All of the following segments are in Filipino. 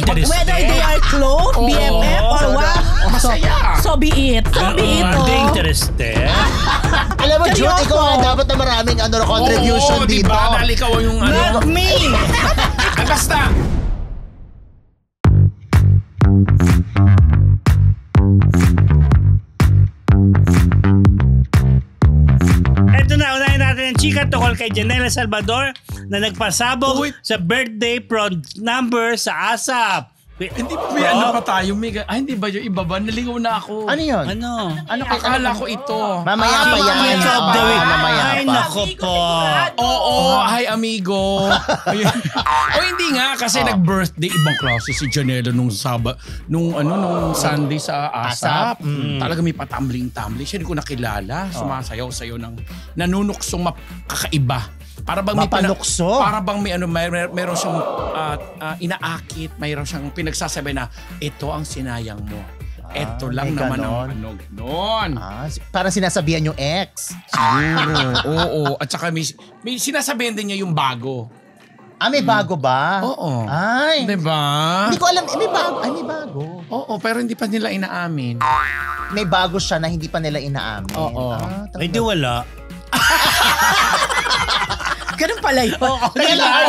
Whether they are close, BFF, or what. Masaya. So be it. So be it. Hindi interested. Alam mo, Jude, ikaw nga dapat na maraming contribution dito. Diba? Dahil ikaw yung Not me! Basta. Ito na, unahin natin ang chika tungkol kay Janela Salvador na nagpasabog sa birthday prod number sa ASAP. Hindi ba may ano pa tayo? Hindi ba yung iba ba? Nalingaw na ako. Ano yun? Ano? Akala ko ito. Mamaya pa yan. Moments of the week. Mamaya Ay, pa. nako po. Oo, hi amigo. O hindi nga kasi nag-birthday ibang klase si Janela nung Sunday sa ASAP. Talaga may patambling-tambling. Siya hindi ko nakilala. Sumasayaw-sayaw ng nanunuksong kakaiba. Para bang meron siyang inaakit, mayroon siyang pinagsasabi na ito ang sinayang mo. Ito lang naman ang ganon. Parang sinasabihan yung ex. Siguro. Oo. At saka may sinasabihan din niya yung bago. May bago ba? Oo. Ay. Diba? Hindi ko alam. May bago. May bago. Oo, pero hindi pa nila inaamin. May bago siya na hindi pa nila inaamin. Oo. Hindi wala. Ganun pala yun.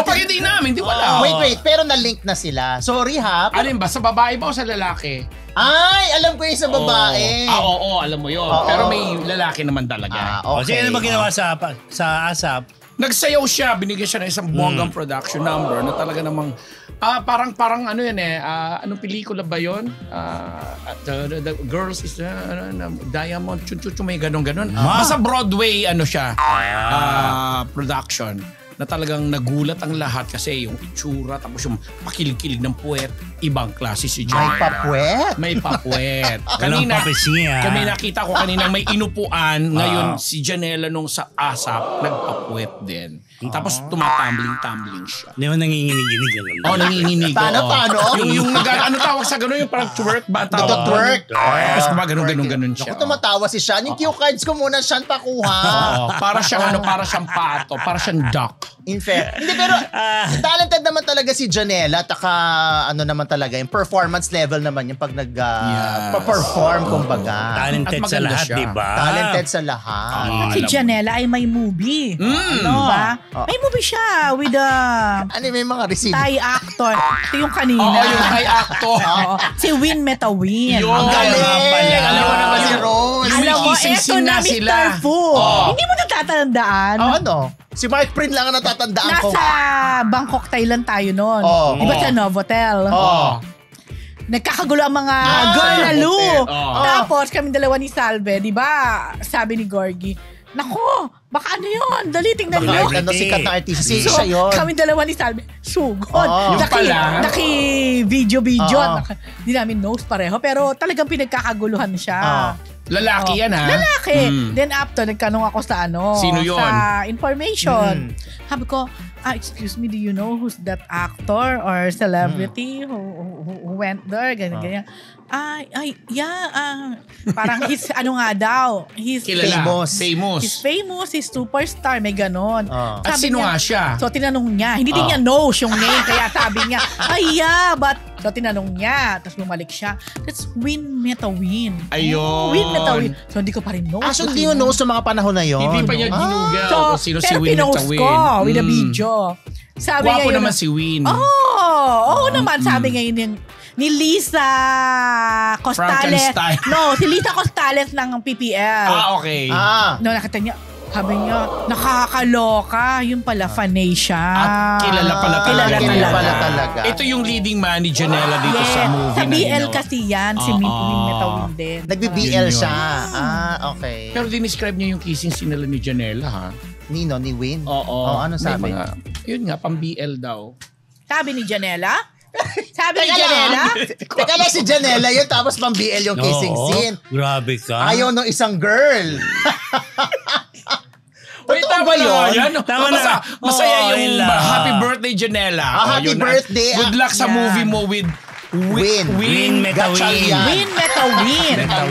Pag hindi namin, di wala. Wait. Pero na-link na sila. Sorry ha. Alin ba? Sa babae ba o sa lalaki? Ay, alam ko yung sa babae. Oo, alam mo yun. Pero may lalaki naman talaga. O, sige, ano ba ginawa sa ASAP? Nagsayaw siya, binigyan siya ng isang bonggang production number na talaga namang parang ano yan anong pelikula ba yun? The Girls is Diamond, may ganon. Basta Broadway siya, production na talagang nagulat ang lahat kasi yung itsura tapos yung pakilig-kilig ng puwet, ibang klase si Janela. May papuwet? May papuwet. Walang papesiya. Kami nakita ko kaninang may inupuan, ngayon si Janela nung sa ASAP, nagpapuwet din. Tapos tumatambling-tambling siya. Hindi mo nanginginig. Nanginginig. Paano? Yung ano tawag sa gano'n, yung parang twerk ba? Twerk. Tapos gano'n siya. Ako tumatawa si Sean. Yung cue cards ko muna, Sean, pakuha. Para siyang pato, para siyang duck. In fair. Hindi, pero talented naman talaga si Janela. Taka naman talaga, yung performance level naman yung pag perform kumbaga. Talented sa lahat, di ba? Talented sa lahat. Si Janela ay may movie. Diba? May movie siya with may mga receipt. Thai actor. Ito yung kanina. Yung Thai actor. Si Win Metawin. Ang galing. Alam mo naman si Rose. Alam mo, eto na Mr. Fu. Hindi mo natatandaan. Si Mark Prin lang ang natatandaan ko. Nasa Bangkok, Thailand tayo noon. Diba sa Novotel? Nagkakagulo ang mga girl na look. Tapos kami dalawa ni Salve, di ba? Sabi ni Gorgie, nako, baka ano yun? Dali, tingnan nyo. Sikat na artist. Siya yun. Kami dalawa ni Salve, sugod. Naki-video. Hindi namin knows pareho, pero talagang pinagkakaguluhan siya. Lalaki yan ha? Lalaki. Then after, nagkanong ako sa Sino yun? Sa information. Sabi ko, excuse me, do you know who's that actor or celebrity who went there? Ganyan. Parang he's, he's famous. He's famous, he's superstar, may ganon. At sino nga siya? So tinanong niya, hindi din niya knows yung name, kaya sabi niya, but so tinanong niya, tapos bumalik siya, that's Win Metawin. Ayun. Win Metawin. So hindi ko pa rin know. So hindi mo know sa mga panahon na yon. Hindi pa niya ginugaw kung sino si Win Metawin. ko with a video. Sabi Gwapo naman si Win. Oo naman, sabi ngayon ni Lisa Costales. Si Lisa Costales ng PPL. Okay. Nakita niya, sabi niya, nakakaloka. Yung pala, fanay siya. At kilala pala talaga. Ito yung leading man ni Janela dito sa movie. Sa BL kasi yan, si Win Metawin din. Nagbi-BL siya. Okay. Pero dinescribe niya yung kissing scene nila ni Janela, ha? Nino, ni Win? Oo. Ano sabi? Yun nga, pang-BL daw. Sabi ni Janela? Sabi ni Janela? Teka lang si Janela yun, tapos pang-BL yung kissing scene. Grabe ka. Ayaw ng isang girl. Tama ba yun? Tama na. Masaya yung happy birthday, Janela. Happy birthday. Good luck sa movie mo with Win, meta win. Win, meta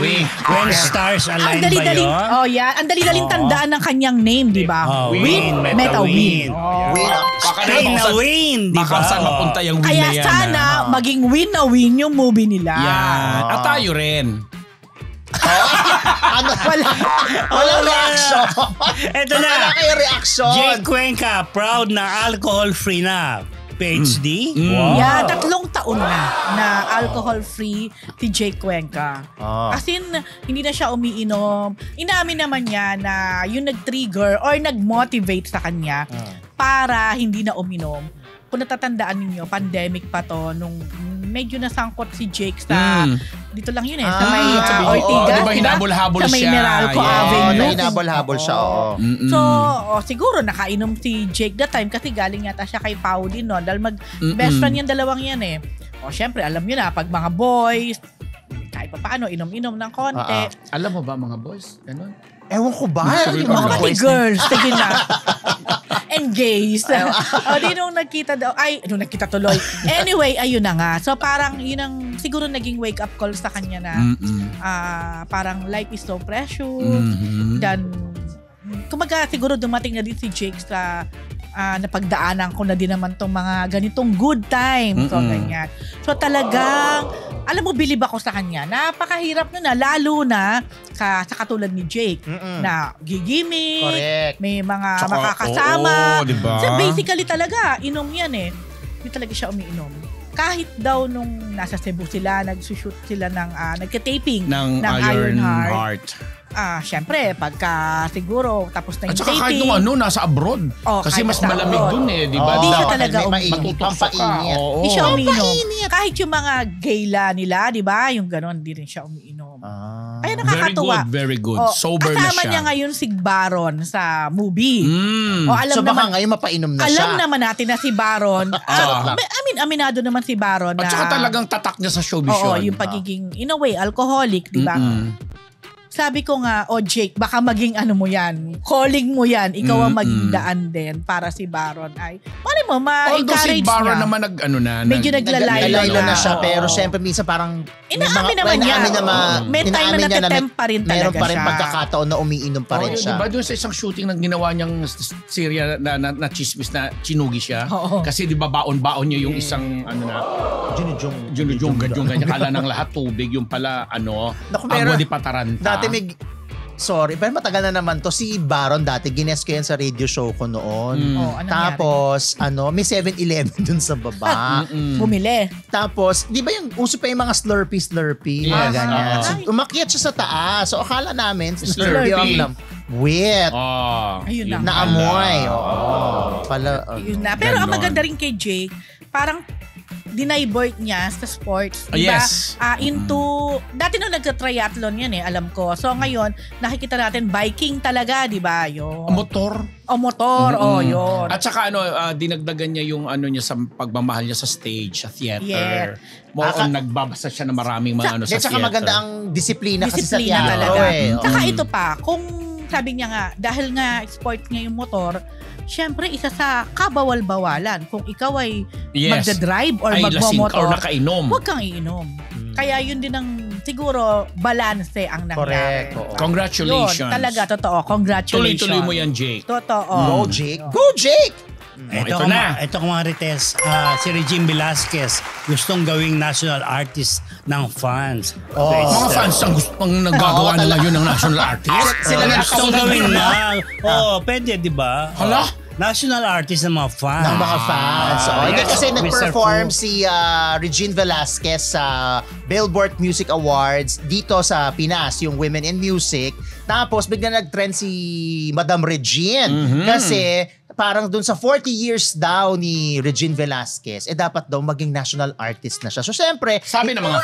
win. When stars align ba yun? Ang dali-daling tandaan ng kanyang name, di ba? Win, meta win. Stay na win, di ba? Baka saan mapunta yung win Kaya na yan. sana maging win na win yung movie nila. Yan. At tayo rin. Walang reaction. Ito na. Wala kayo reaction. Jake Cuenca, proud na alcohol-free na. PhD? Wow. Yeah, 3 taon na alcohol-free si Jake Cuenca. As in, hindi na siya umiinom. Inamin naman niya na yung nag-trigger or nag-motivate sa kanya para hindi na uminom. Kung natatandaan ninyo, pandemic pa to, nung medyo nasangkot si Jake sa, dito lang yun sa may Ortigas, diba hinabol-habol sa may siya? Meralco Avenue. Hinabol-habol siya, So, siguro nakainom si Jake that time kasi galing yata siya kay Pao din, no? Dahil best friend yung dalawang yan eh. Syempre, alam nyo na, pag mga boys, kahit pa paano, inom-inom ng konti. Alam mo ba mga boys? Ganun? Ewan ko ba? Mga pati girls, sige na. And gays. Di nung nagkita daw, nung nagkita tuloy. Anyway, ayun na nga. So parang yun ang siguro naging wake up call sa kanya na parang life is so precious. Then, kumaga siguro dumating na din si Jake sa napagdaanan ko na din naman tong mga ganitong good time. So, ganyan. So, talagang, alam mo, bilib ako sa kanya. Napakahirap na lalo na sa katulad ni Jake na gigimik, correct, may mga makakasama. Diba? So, basically talaga, inom yan eh. Hindi talaga siya umiinom. Kahit daw nung nasa Cebu sila, nagsushoot sila ng nagka-taping ng Iron Heart. Syempre, pagka siguro tapos na yung at saka kahit taping. nung nasa abroad. Kasi mas malamig dun eh, di ba? Hindi siya talaga matutusok ka. Hindi siya umiinom. Kahit yung mga gayla nila, di ba? Yung ganon, hindi rin siya umiinom. Kaya nakakatuwa. Very good. Sober na siya. Kasama niya ngayon si Baron sa movie. So baka ngayon mapainom na siya. Alam naman natin na si Baron. Aminado naman si Baron na. At saka talagang tatak niya sa showbiz yun. Yung pagiging, in a way, alcoholic, di ba? Sabi ko nga, Jake, baka maging ano mo yan, calling mo yan, ikaw ang maging daan din para si Baron ay, mo, ma-encourage niya. Although si Baron naman medyo naglalaylo na siya, pero syempre minsan parang inaamin naman niya. May time na natatemp pa rin talaga siya. Meron pa rin pagkakataon na umiinom pa rin siya. Diba doon sa isang shooting na ginawa niyang serya na chismis na chinugi siya? Kasi diba baon-baon niya yung isang Junujong ganyan. Kala ng lahat tubig, yung pala agwa di pataranta. Sorry, pero matagal na naman to. Si Baron dati, gines ko yan sa radio show ko noon. Tapos, may 7-Eleven dun sa baba. Bumili. Tapos, di ba yung uso pa yung mga Slurpee? Yes. Ganyan. So, umakyat siya sa taas. So, akala namin, Slurpee ang lam. Wet. Ayun na. Naamoy. Ayun na. Pero ang maganda rin kay Jake, parang dinivert niya sa sports. Diba? Yes. Dati nung nagka-triathlon yan alam ko. So ngayon, nakikita natin biking talaga, di ba? Motor. Yun. At saka dinagdagan niya yung niya sa pagmamahal niya sa stage, sa theater. Nagbabasa siya ng maraming mga sa theater. At saka maganda ang disiplina kasi sa Disiplina theater. talaga. Saka ito pa, kung sabi niya nga, dahil nga sport niya yung motor, syempre, isa sa kabawal-bawalan. Kung ikaw ay magdadrive or magmomotor, huwag kang iinom. Kaya yun din ang siguro balanse ang nangyari. Correct. Congratulations. Yun, talaga, totoo. Congratulations. Tuloy-tuloy mo yan, Jake. Totoo. Go, Jake. Go, Jake! Ito na. Ito mga Rites. Si Regine Velasquez gustong gawing national artist ng fans. Mga fans ang gustong nagagawa na ngayon ng national artist? Sila na gustong gawin na. Pwede, di ba? Hala? National artist ng mga fans. Ng mga fans. Kasi nag-perform si Regine Velasquez sa Billboard Music Awards dito sa Pinas, yung Women in Music. Tapos bigla nag-trend si Madam Regine. Kasi parang dun sa 40 years daw ni Regine Velasquez, dapat daw maging national artist na siya. So, syempre, sabi ng mga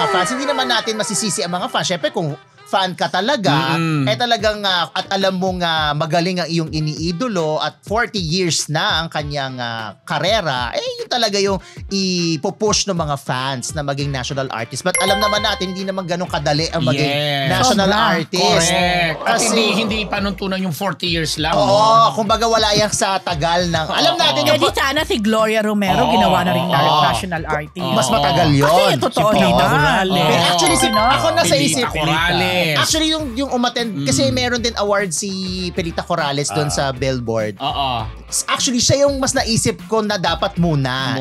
fans, hindi naman natin masisisi ang mga fans. Syempre, kung fan ka talaga, talagang at alam mong magaling ang iyong iniidolo at 40 years na ang kanyang karera, yun talaga yung ipupush ng mga fans na maging national artist. But alam naman natin, hindi naman ganun kadali ang maging national artist. Correct. At Kasi, hindi panuntunan yung 40 years lang. oo, kumbaga wala yan sa tagal ng... Alam natin Kaya di sana si Gloria Romero ginawa na rin national artist. mas matagal yun. Kasi totoo Pelita naman. Corrales. Pero actually, ako nasa Pelita isip. Corales. Actually, yung umattend, kasi meron din award si Pelita Corales doon sa Billboard. Oo. Actually, siya yung mas naisip ko na dapat muna.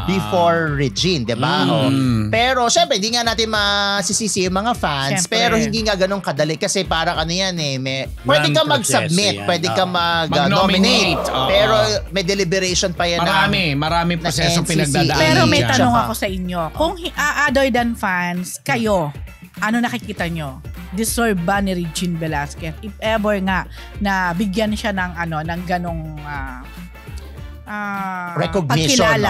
Before Regine, di ba? Pero, syempre, hindi nga natin masisisi yung mga fans. Syempre. Pero hindi nga ganun kadali kasi parang ano yan pwede ka mag-submit, pwede ka mag-nominate. Pero may deliberation pa yan. Marami prosesong NCC. pinagdadaanan. Pero may dyan. tanong ako sa inyo. Kung other than fans, kayo, ano nakikita nyo? Deserve ba ni Regine Velasquez? If ever nga na bigyan siya ng ng ganong recognition. pagkilala.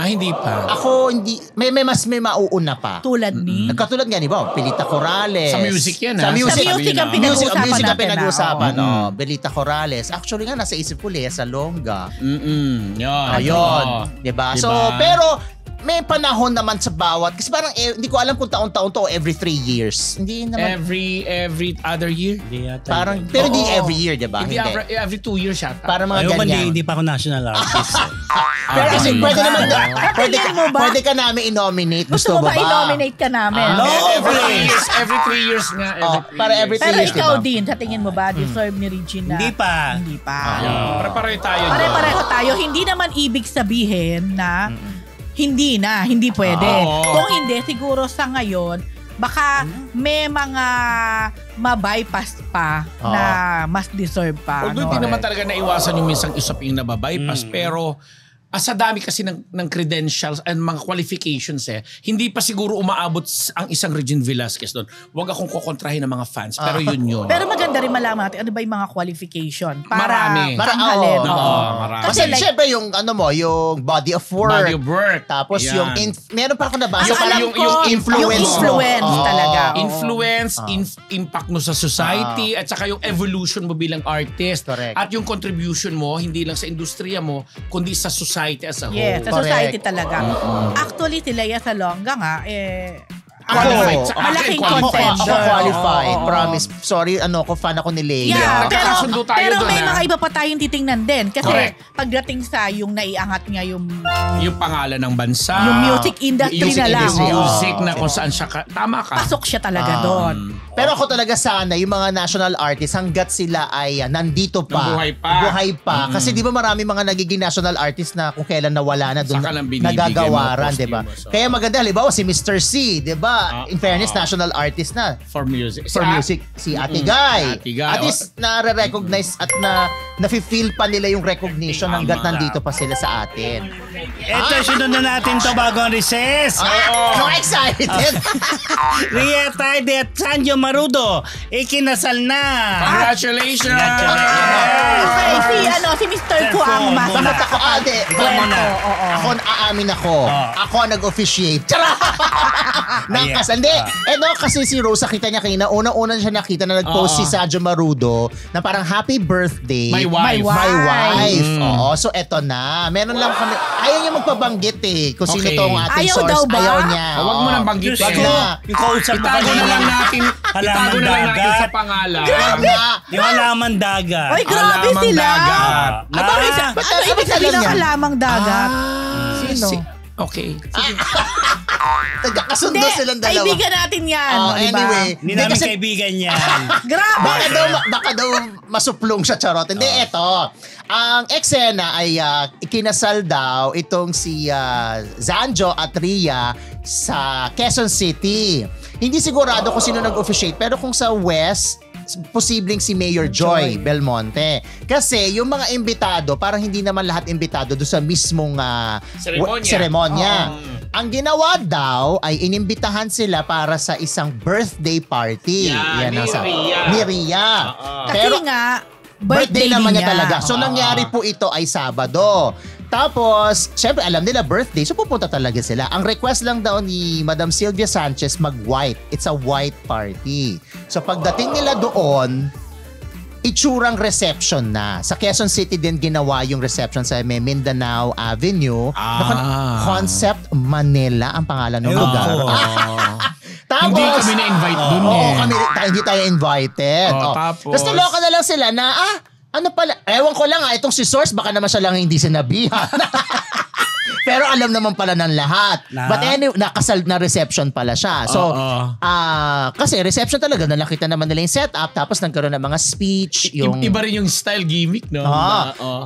Hindi pa. Ako, hindi. May mauuna pa. Tulad ni? Katulad nga, di ba? Pelita Corales. Sa music yan, Sa music. Sa music ang Music pinag-uusapan ang natin. pinag-uusapan. Pelita Corales. Actually nga, nasa isip ko, Lea Salonga. Yun. Ayun. Diba? So, pero may panahon naman sa bawat. Kasi parang, hindi ko alam kung taon-taon to o every 3 years. Hindi naman. Every other year? Parang, pero hindi every year, diba? Hindi. Every 2 years yata. Para mga ganyan. Hindi pa ako national artist. Pero kasi pwede naman, Tingin mo ba? pwede ka namin i-nominate. Gusto mo ba ba? i-nominate ka namin? Every 3 years nga. Para every 3 Pero years, ikaw diba? din, sa tingin mo ba, deserve ni Regine na? Hindi pa. Hindi pa. Pare-pareho tayo. Pare-pareho tayo. Hindi naman ibig sabihin na hindi pwede. Kung hindi, siguro sa ngayon, baka may mga ma-bypass pa na mas deserve pa. Although hindi naman talaga naiwasan yung minsang usaping na babypass, pero sa dami kasi ng credentials and mga qualifications hindi pa siguro umaabot ang isang Regine Velasquez doon. Huwag akong kukontrahin ng mga fans, pero yun. Pero maganda rin malaman natin ano ba yung mga qualification para Marami. tanghalin. Marami. Kasi syempre yung yung body of work. Body of work. Tapos Yan. yung meron pa ako nabasa. Yung influence. Yung influence talaga. Influence, impact mo sa society, at saka yung evolution mo bilang artist. Correct. At yung contribution mo, hindi lang sa industriya mo, kundi sa society as a whole. Yes, sa Correct. society talaga. Actually, si Lea Salonga nga, Qualified sa akin, malaking qualified contender. Ako qualified. Oo. Promise. Sorry, fan ako ni Leia. Yeah, Nagkakasundo tayo pero dun, may mga iba pa tayong titingnan din. Kasi Correct. pagdating sa yung naiangat niya yung Pangalan ng bansa. Yung music industry na lang. Music na kung saan siya tama ka. pasok siya talaga doon. Pero ako talaga sana, yung mga national artists, hanggat sila ay nandito pa. Buhay pa. Kasi di ba marami mga nagiging national artists na kung kailan nawala na doon Saka lang binibigay nagagawaran, mo, di ba? posthumous, Kaya maganda, halimbawa si Mr. C, di ba? In fairness, national artist na. For music. Si Ate Guy. Ate Guy. At least nare-recognize at nafe-feel pa nila yung recognition hanggat nandito pa sila sa atin. Ito, sunod na natin to bago ang recess. So excited! Rieta de Sanjo Marudo, ikinasal na. Congratulations! Okay, si Mr. Fu ang mas Muna. Ako, ate. Ikaw muna. Ako, aamin ako. Ako ang nag-officiate. Tara! Nakasal. Hindi. Kasi si Rosa, kita niya kanina, unang-una siya nakita na nag-post si Sanjo Marudo na parang happy birthday. My wife. My wife. Oo. So, eto na. Meron lang kami. Ayaw niya magpabanggit kung sino Okay. tong ating Ayaw source. daw ba? Ayaw niya. Huwag mo nang banggitin. Diyos ko, yung kausap mo Itago na lang natin. Halaman Itago na lang natin dagat. sa pangalan. Yung halaman dagat. Oy, grabe Alamang sila. dagat. Ano ibig sabihin ng halamang dagat? Sino? Okay. Nagkakasundo silang dalawa. Kaibigan natin yan. Oh, di ba? anyway. Hindi namin kasi- kaibigan yan. Grabe. Baka daw masuplong siya, charot. Hindi, eto. Ang eksena ay ikinasal daw itong si Zanjo at Ria sa Quezon City. Hindi sigurado kung sino nag-officiate, pero kung sa West, posibleng si Mayor Joy Belmonte. Kasi yung mga imbitado, parang hindi naman lahat imbitado doon sa mismong seremonya. Ang ginawa daw ay inimbitahan sila para sa isang birthday party. Yan, Ni Ria. Kasi nga, birthday naman niya niya. talaga. So nangyari po ito ay Sabado. Tapos, syempre alam nila birthday, so pupunta talaga sila. Ang request lang daw ni Madam Sylvia Sanchez mag-white. It's a white party. So pagdating nila doon, itsurang reception na. Sa Quezon City din ginawa yung reception sa Mindanao Avenue. Concept Manila ang pangalan ng lugar. Tapos, hindi kami na-invite dun hindi tayo invited. Tapos naloka na lang sila na, ano pala, ewan ko lang itong si Source, baka naman siya lang hindi sinabihan. Pero alam naman pala ng lahat. But anyway, nakasal na reception pala siya. So, kasi reception talaga, nakita naman nila yung setup, tapos nagkaroon ng mga speech. Iba rin yung style gimmick, no?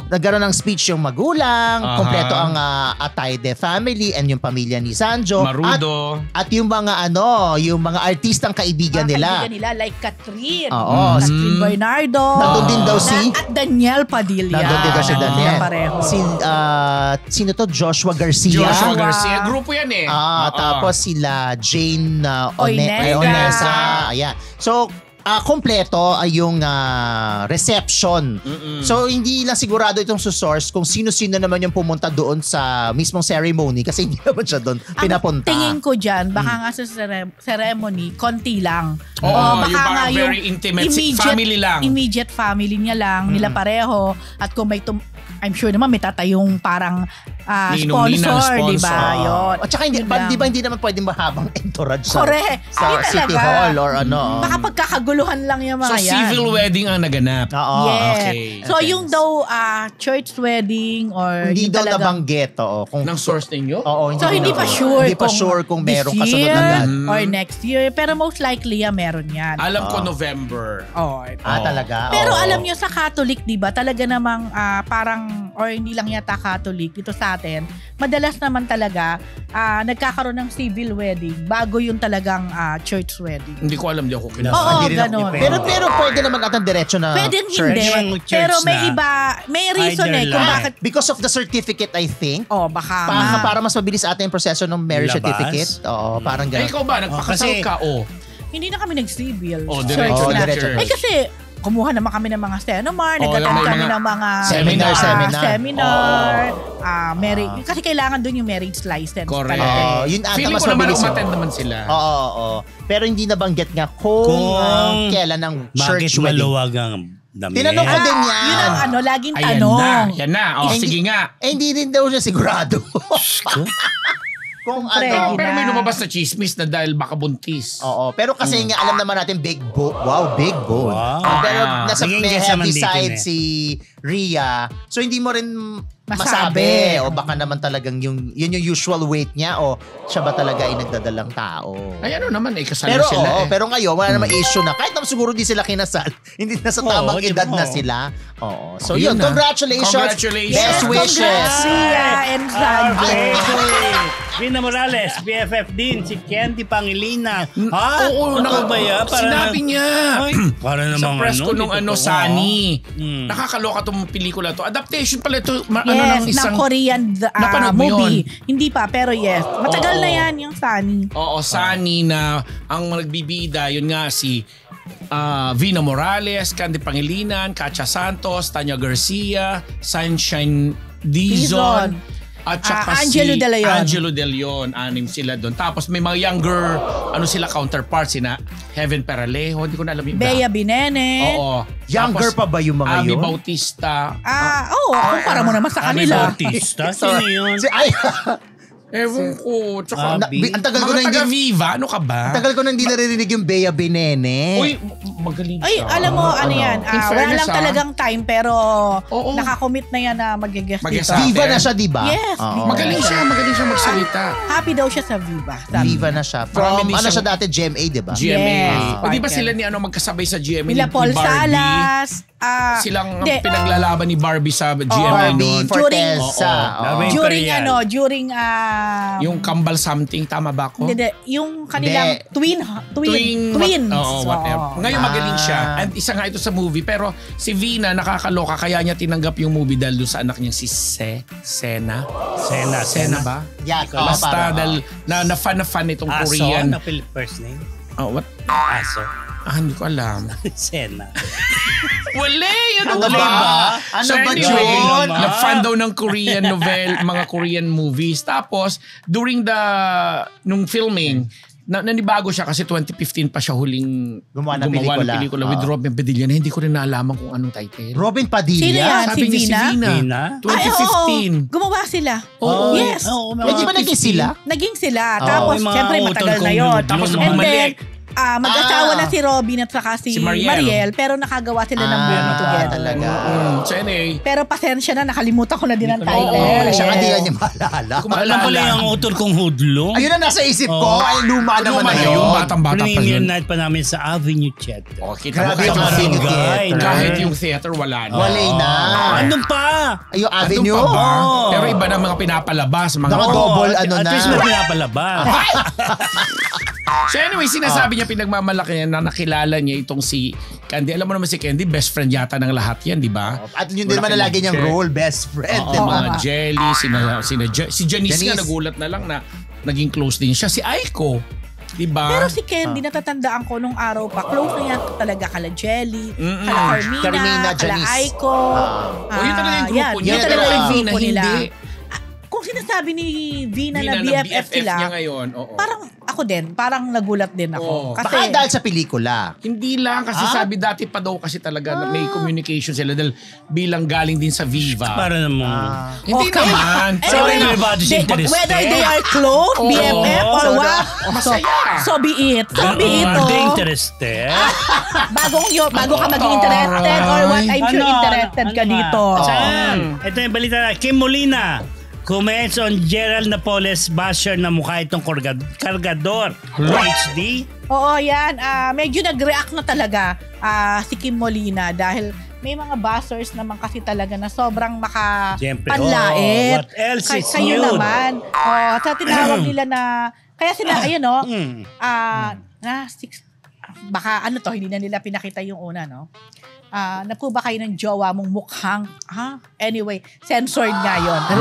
Nagkaroon ng speech yung magulang, kompleto ang Atayde family and yung pamilya ni Sanjo. Marudo. At yung mga yung mga artistang kaibigan nila. Kaibigan nila, like Catherine. Catherine Bernardo. Nandun din daw At Daniel Padilla. Nandun din daw si Daniel. Pareho. Sino to? Joshua Garcia. Grupo yan eh. Tapos sila Jane Oinesa. Oinesa. Ayan. So, kompleto ay yung reception. So, hindi lang sigurado itong source kung sino-sino naman yung pumunta doon sa mismong ceremony kasi hindi naman siya doon pinapunta. Tingin ko dyan, baka nga sa ceremony, konti lang. Baka yung nga very intimate family lang. Immediate family niya lang, nila pareho. At kung may I'm sure naman may tatayong parang sponsor, di ba? Yun. At saka, di ba hindi naman pwedeng mahabang entourage sa City talaga. Hall or ano. Baka pagkakaguluhan lang yung mga yan. So, civil wedding ang naganap. Yes. Okay. So, yung daw church wedding or hindi daw talagang nabanggit. Ng source ninyo? So, hindi pa sure hindi pa sure kung merong kasunod agad. na Or next year. Pero most likely, meron yan. Alam ko November. Talaga? Pero alam nyo sa Catholic, di ba, talaga namang parang, or hindi lang yata Catholic, dito sa atin, madalas naman talaga nagkakaroon ng civil wedding bago yung talagang church wedding. Hindi ko alam, di ako kinasa. Oo, ganun. Pero pwede naman atang diretso na pwede church. hindi. Pero may iba, may reason kung bakit. Because of the certificate, I think. Baka para mas mabilis ata yung proseso ng marriage certificate. Parang ganun. Ikaw ba? Nagpakasal ka? Hindi na kami nag-civil. Diretso na. Kasi kumuha naman kami ng mga seminar, nag-attend kami ng mga seminar, kasi kailangan doon yung marriage license. Correct. Yun ata feeling mas ko naman mabilis. umattend naman sila. Oo. Pero hindi nabanggit nga kung kailan ang church wedding. Maluwag ang dami. Tinanong ko din yan. Yun ang laging tanong. Yan na. Sige nga. Hindi din daw siya sigurado. Kung pero may lumabas na chismis na dahil baka buntis. Pero kasi nga alam naman natin big bone. Wow, big bone. Pero nasa may heavy side si Rhea. So hindi mo rin masabi. O baka naman talagang yun yung usual weight niya o siya ba talaga ay nagdadalang tao. Ay ano naman kasal pero, sila pero ngayon wala naman issue na. Kahit naman siguro di sila kinasal. Hindi na sa tamang edad na sila. So yun, congratulations. Best wishes. Rhea and Sanjo. Vina Morales, BFF din, si Candy Pangilinan. Oo, sinabi niya. Para namang sa press ko nung Sunny. Nakakaloka tong pelikula to. Adaptation pala ito. Ng Korean movie. Hindi pa, pero yes. Matagal na yan yung Sunny. Oo, Sunny na ang nagbibida, yun nga si Vina Morales, Candy Pangilinan, Katya Santos, Tanya Garcia, Sunshine Dizon. At saka Angelo De Leon. Angelo De Leon, 6 sila doon. Tapos may mga younger, sila counterparts, sina Heaven Peralejo, hindi ko na alam yung Bea Binene. Oo. Younger pa ba yung mga Abby yun? Bautista. Kumpara mo naman sa kanila. Abby Bautista? Sino yun? Ewan ko. Tsaka, ang tagal ko na mga taga-Viva, ano ka ba? Ang tagal ko na hindi naririnig yung Bea Binene. Uy, magaling siya. Ay, alam mo, yan. Wala lang siya. talagang time, pero nakakommit na yan na mag-guest dito. Viva na siya, di ba? Yes. Magaling siya magsalita. Happy daw siya sa Viva. Viva na siya. From, siya dati, GMA, di ba? GMA. Yes, Di ba sila magkasabay sa GMA Nila Paul ni Barbie? Salas. Silang pinaglalaban ni Barbie sa GMA Barbie noon. Fortesa. During yung Kambal something, tama ba ako? Hindi, yung kanilang twins. Whatever. Ngayon magaling siya. And isa nga ito sa movie. Pero si Vina nakakaloka kaya niya tinanggap yung movie dahil doon sa anak niya si Sena. Sena ba? Yeah, basta dahil na fan itong Korean. Aso? First name? What? Aso. Hindi ko alam. Sena. Wala, ano ba? Ano ba yun? Na-fan daw ng Korean novel, mga Korean movies. Tapos, during nung filming, nanibago siya kasi 2015 pa siya huling Gumawa ng pelikula with Robin Padilla na hindi ko rin nalaman kung anong title. Robin Padilla? Sino yan? Sabi niya si Vina. 2015. Gumawa sila. Oo. Yes. Di ba naging sila? Naging sila. Tapos, syempre, matagal na yun. Tapos And then, bumalik. mag-asawa na si Robin at saka si Mariel, pero nakagawa sila ng movie together. Talaga. So anyway. Pero pasensya na, nakalimutan ko na din ang title. Siya hindi niya maalala. Alam pala yung author kong Hudlo. Ayun na nasa isip ko. Ay, luma naman na yun. Batang-bata pa Premiere yun. night pa namin sa Avenue Theater. Grabe yung Avenue Theater. Kahit yung theater, wala na. Wala na. Andun pa. Ay, yung Avenue? Andun pa ba? Pero iba na mga pinapalabas. Mga double At least may pinapalabas. So anyway, sinasabi niya pinagmamalaki niya na nakilala niya itong si Candy. Alam mo naman si Candy, best friend yata ng lahat yan, di ba? At yun din naman na lagi niyang role, best friend. Oo, mga Jelly, si Janice nga nagulat na lang na naging close din siya. Si Aiko, di ba? Pero si Candy, natatandaan ko nung araw pa, close na yan talaga kala Jelly, kala Carmina, kala Aiko. Yun talaga yung grupo niya. Yun talaga yung Vina, grupo nila. hindi. Kung sinasabi ni Vina na BFF BFF sila, niya ngayon, parang ako din, parang nagulat din ako. Kasi, baka dahil sa pelikula. Hindi lang kasi sabi dati pa daw kasi talaga may communication sila dahil bilang galing din sa Viva. Para naman. Hindi naman. So everybody's interested. Whether they are close, BFF, or what, masaya. so be it. So be it. Are they interested? Bago ka maging interested or what, I'm sure interested ka dito. Saan? Ito yung balita na. Kim Molina comments on Gerald Napoles basher na mukha itong kargador. HD. Oo, yan. Medyo nag-react na talaga si Kim Molina dahil may mga bashers naman kasi talaga na sobrang makapanlait. What else is kayo new? Naman. Sa tinawag nila na, kaya sila, ayun o, baka ano to, hindi na nila pinakita yung una, no? Na po ba kayo ng jowa mong mukhang, anyway, censored nga yun. Pero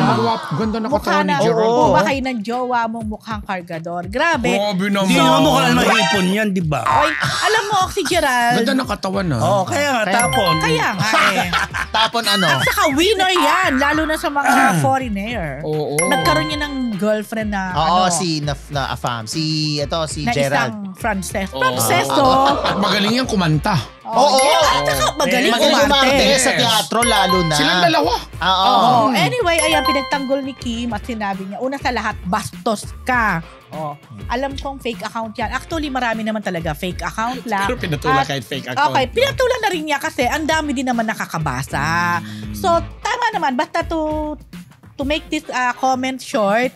ganda na katawan ni Gerald. Po ba kayo ng jowa mong mukhang kargador? Grabe. Grabe naman. Hindi naman mukha mahipon yan, di ba? Oy, alam mo, si Gerald. Ganda na katawan na. Kaya nga, tapon. Kaya nga eh. Tapon ano? At saka winner yan, lalo na sa mga foreigner. Oo. Nagkaroon niya ng girlfriend na si Afam. Si na Gerald. isang Franceso. At magaling yung kumanta. Oo. At saka magaling umarte sa teatro lalo na. Silang dalawa. Oo. Anyway, ayan, pinagtanggol ni Kim at sinabi niya, una sa lahat, bastos ka. Alam kong fake account yan. Actually, marami naman talaga fake account lang. Pero pinatula kahit fake account. Okay, pinatula na rin niya kasi ang dami din naman nakakabasa. So, tama naman. Basta to make this comment short,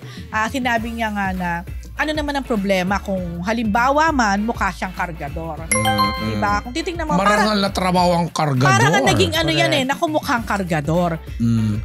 sinabi niya nga na ano naman ang problema kung halimbawa man mukha siyang kargador. Diba? Kung titingnan mo, marangal na trabaho ang kargador. Parang naging ano yan nakumukhang kargador.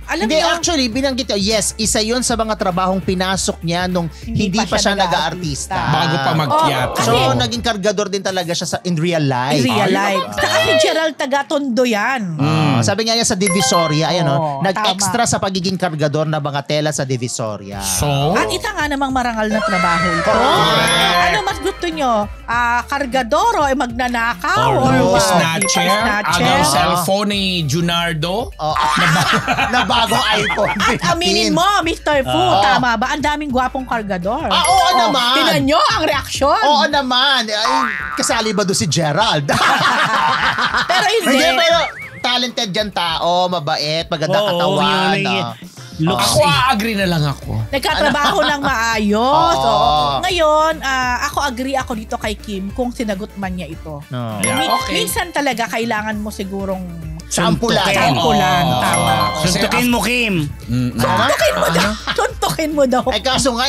Alam hindi, niyo, actually, binanggit niya, yes, isa yun sa mga trabahong pinasok niya nung hindi pa siya nag-aartista. Bago pa mag-yat. So, naging kargador din talaga siya in real life. In real life. Saka si Gerald Taga-Tondo yan. Sabi nga niya sa Divisoria, nag-extra sa pagiging kargador na mga tela sa Divisoria. So? At isa nga namang marangal na trabaho ito. Ano mas gusto nyo? Kargador o magnanakaw? Or snatcher? Agaw cellphone ni Junardo? Na bagong iPhone 15. At aminin mo, Mr. Fu, tama ba? Ang daming gwapong kargador. Oo naman. Tingnan nyo ang reaksyon. Oo naman. Ay, kasali ba doon si Gerald? Pero hindi. Pero talented yan tao, mabait, maganda katawan. Ako agree na lang ako. Nagkatrabaho ng maayos. Ngayon, ako agree ako dito kay Kim kung sinagot man niya ito. Minsan talaga kailangan mo sigurong sampulan. Tama. Suntukin mo, Kim. Suntukin mo daw. Kaso nga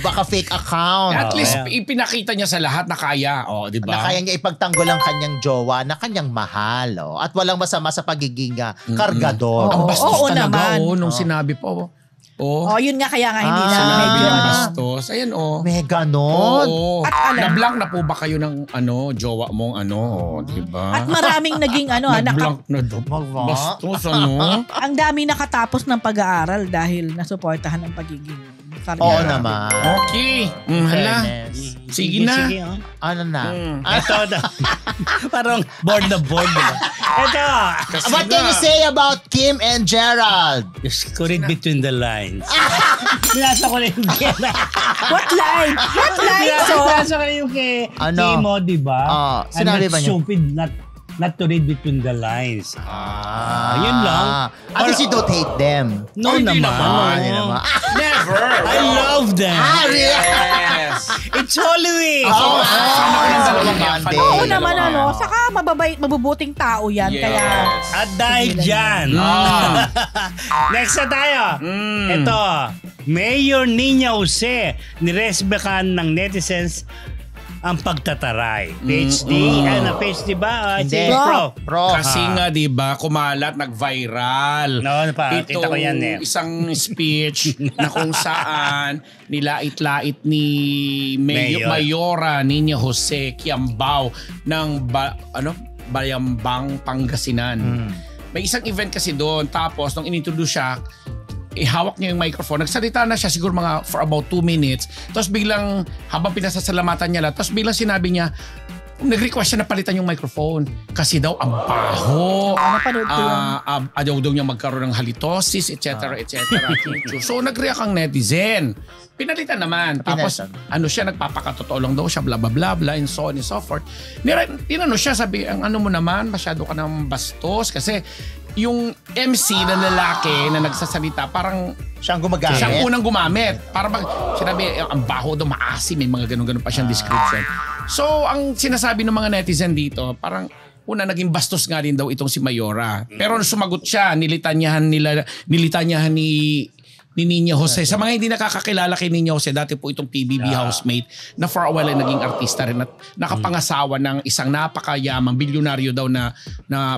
baka fake account. At least ipinakita niya sa lahat na kaya. Di ba? Na kaya niya ipagtanggol ang kanyang jowa na kanyang mahal. At walang masama sa pagiging kargador. Ang bastos talaga nung sinabi po. Yun nga kaya nga hindi na medyo bastos. Ayan may ganon. At na-blank na po ba kayo ng jowa mong di ba? At maraming naging na-blank na bastos ang dami nakatapos ng pag-aaral dahil nasuportahan ng pagiging kargador. Oo naman. Okay. Hala. Sige na. Sige, oh. Ano na? Ito. Parang board na board. Diba? Ito. What can you say about Kim and Gerald? Just read between the lines. Binasa ko na yung What line? What line? Binasa ko na yung kay Kimo, diba? Sinabi ba niya? Stupid not to read between the lines. Yun lang. At least you don't hate them. No naman. Never. I love them. Yes. It's Holy Week. Oo naman Saka mabubuting tao yan. Yes. Kaya... At dahil dyan. Next na tayo. Ito. Mayor Nina Jose nirespekan ng netizens ang pagtataray. PhD? PhD ba? Hindi. Pro. Kasi nga, di ba, kumalat, nag-viral. Kita ko yan eh. Isang speech na kung saan nilait-lait ni Mayora Nina Jose Kiambao ng Bayambang, Pangasinan. May isang event kasi doon. Tapos, nung inintroduce siya, ihawak niya yung microphone. Nagsalita na siya siguro for about 2 minutes. Tapos biglang, habang pinasasalamatan niya tapos biglang sinabi niya, nag-request siya na palitan yung microphone. Kasi daw, ang baho. Ayaw daw niya magkaroon ng halitosis, etc. So, nag-react ang netizen. Pinalitan naman. Tapos, siya, nagpapakatotoo lang daw siya, bla bla bla bla, and so on and so forth. Tinano siya, sabi, ang mo naman, masyado ka ng bastos. Kasi, yung MC na lalaki na nagsasalita, parang siyang gumagamit. Siyang unang gumamit. Para sinabi, ang baho daw, maasim, may mga ganun-ganun pa siyang description. So, ang sinasabi ng mga netizen dito, parang naging bastos nga rin daw itong si Mayora. Pero sumagot siya, nilitanyahan ni Nina Jose. Sa mga hindi nakakakilala kay Nina Jose, dati po itong PBB housemate na for a while ay naging artista rin at nakapangasawa ng isang napakayamang bilyonaryo daw na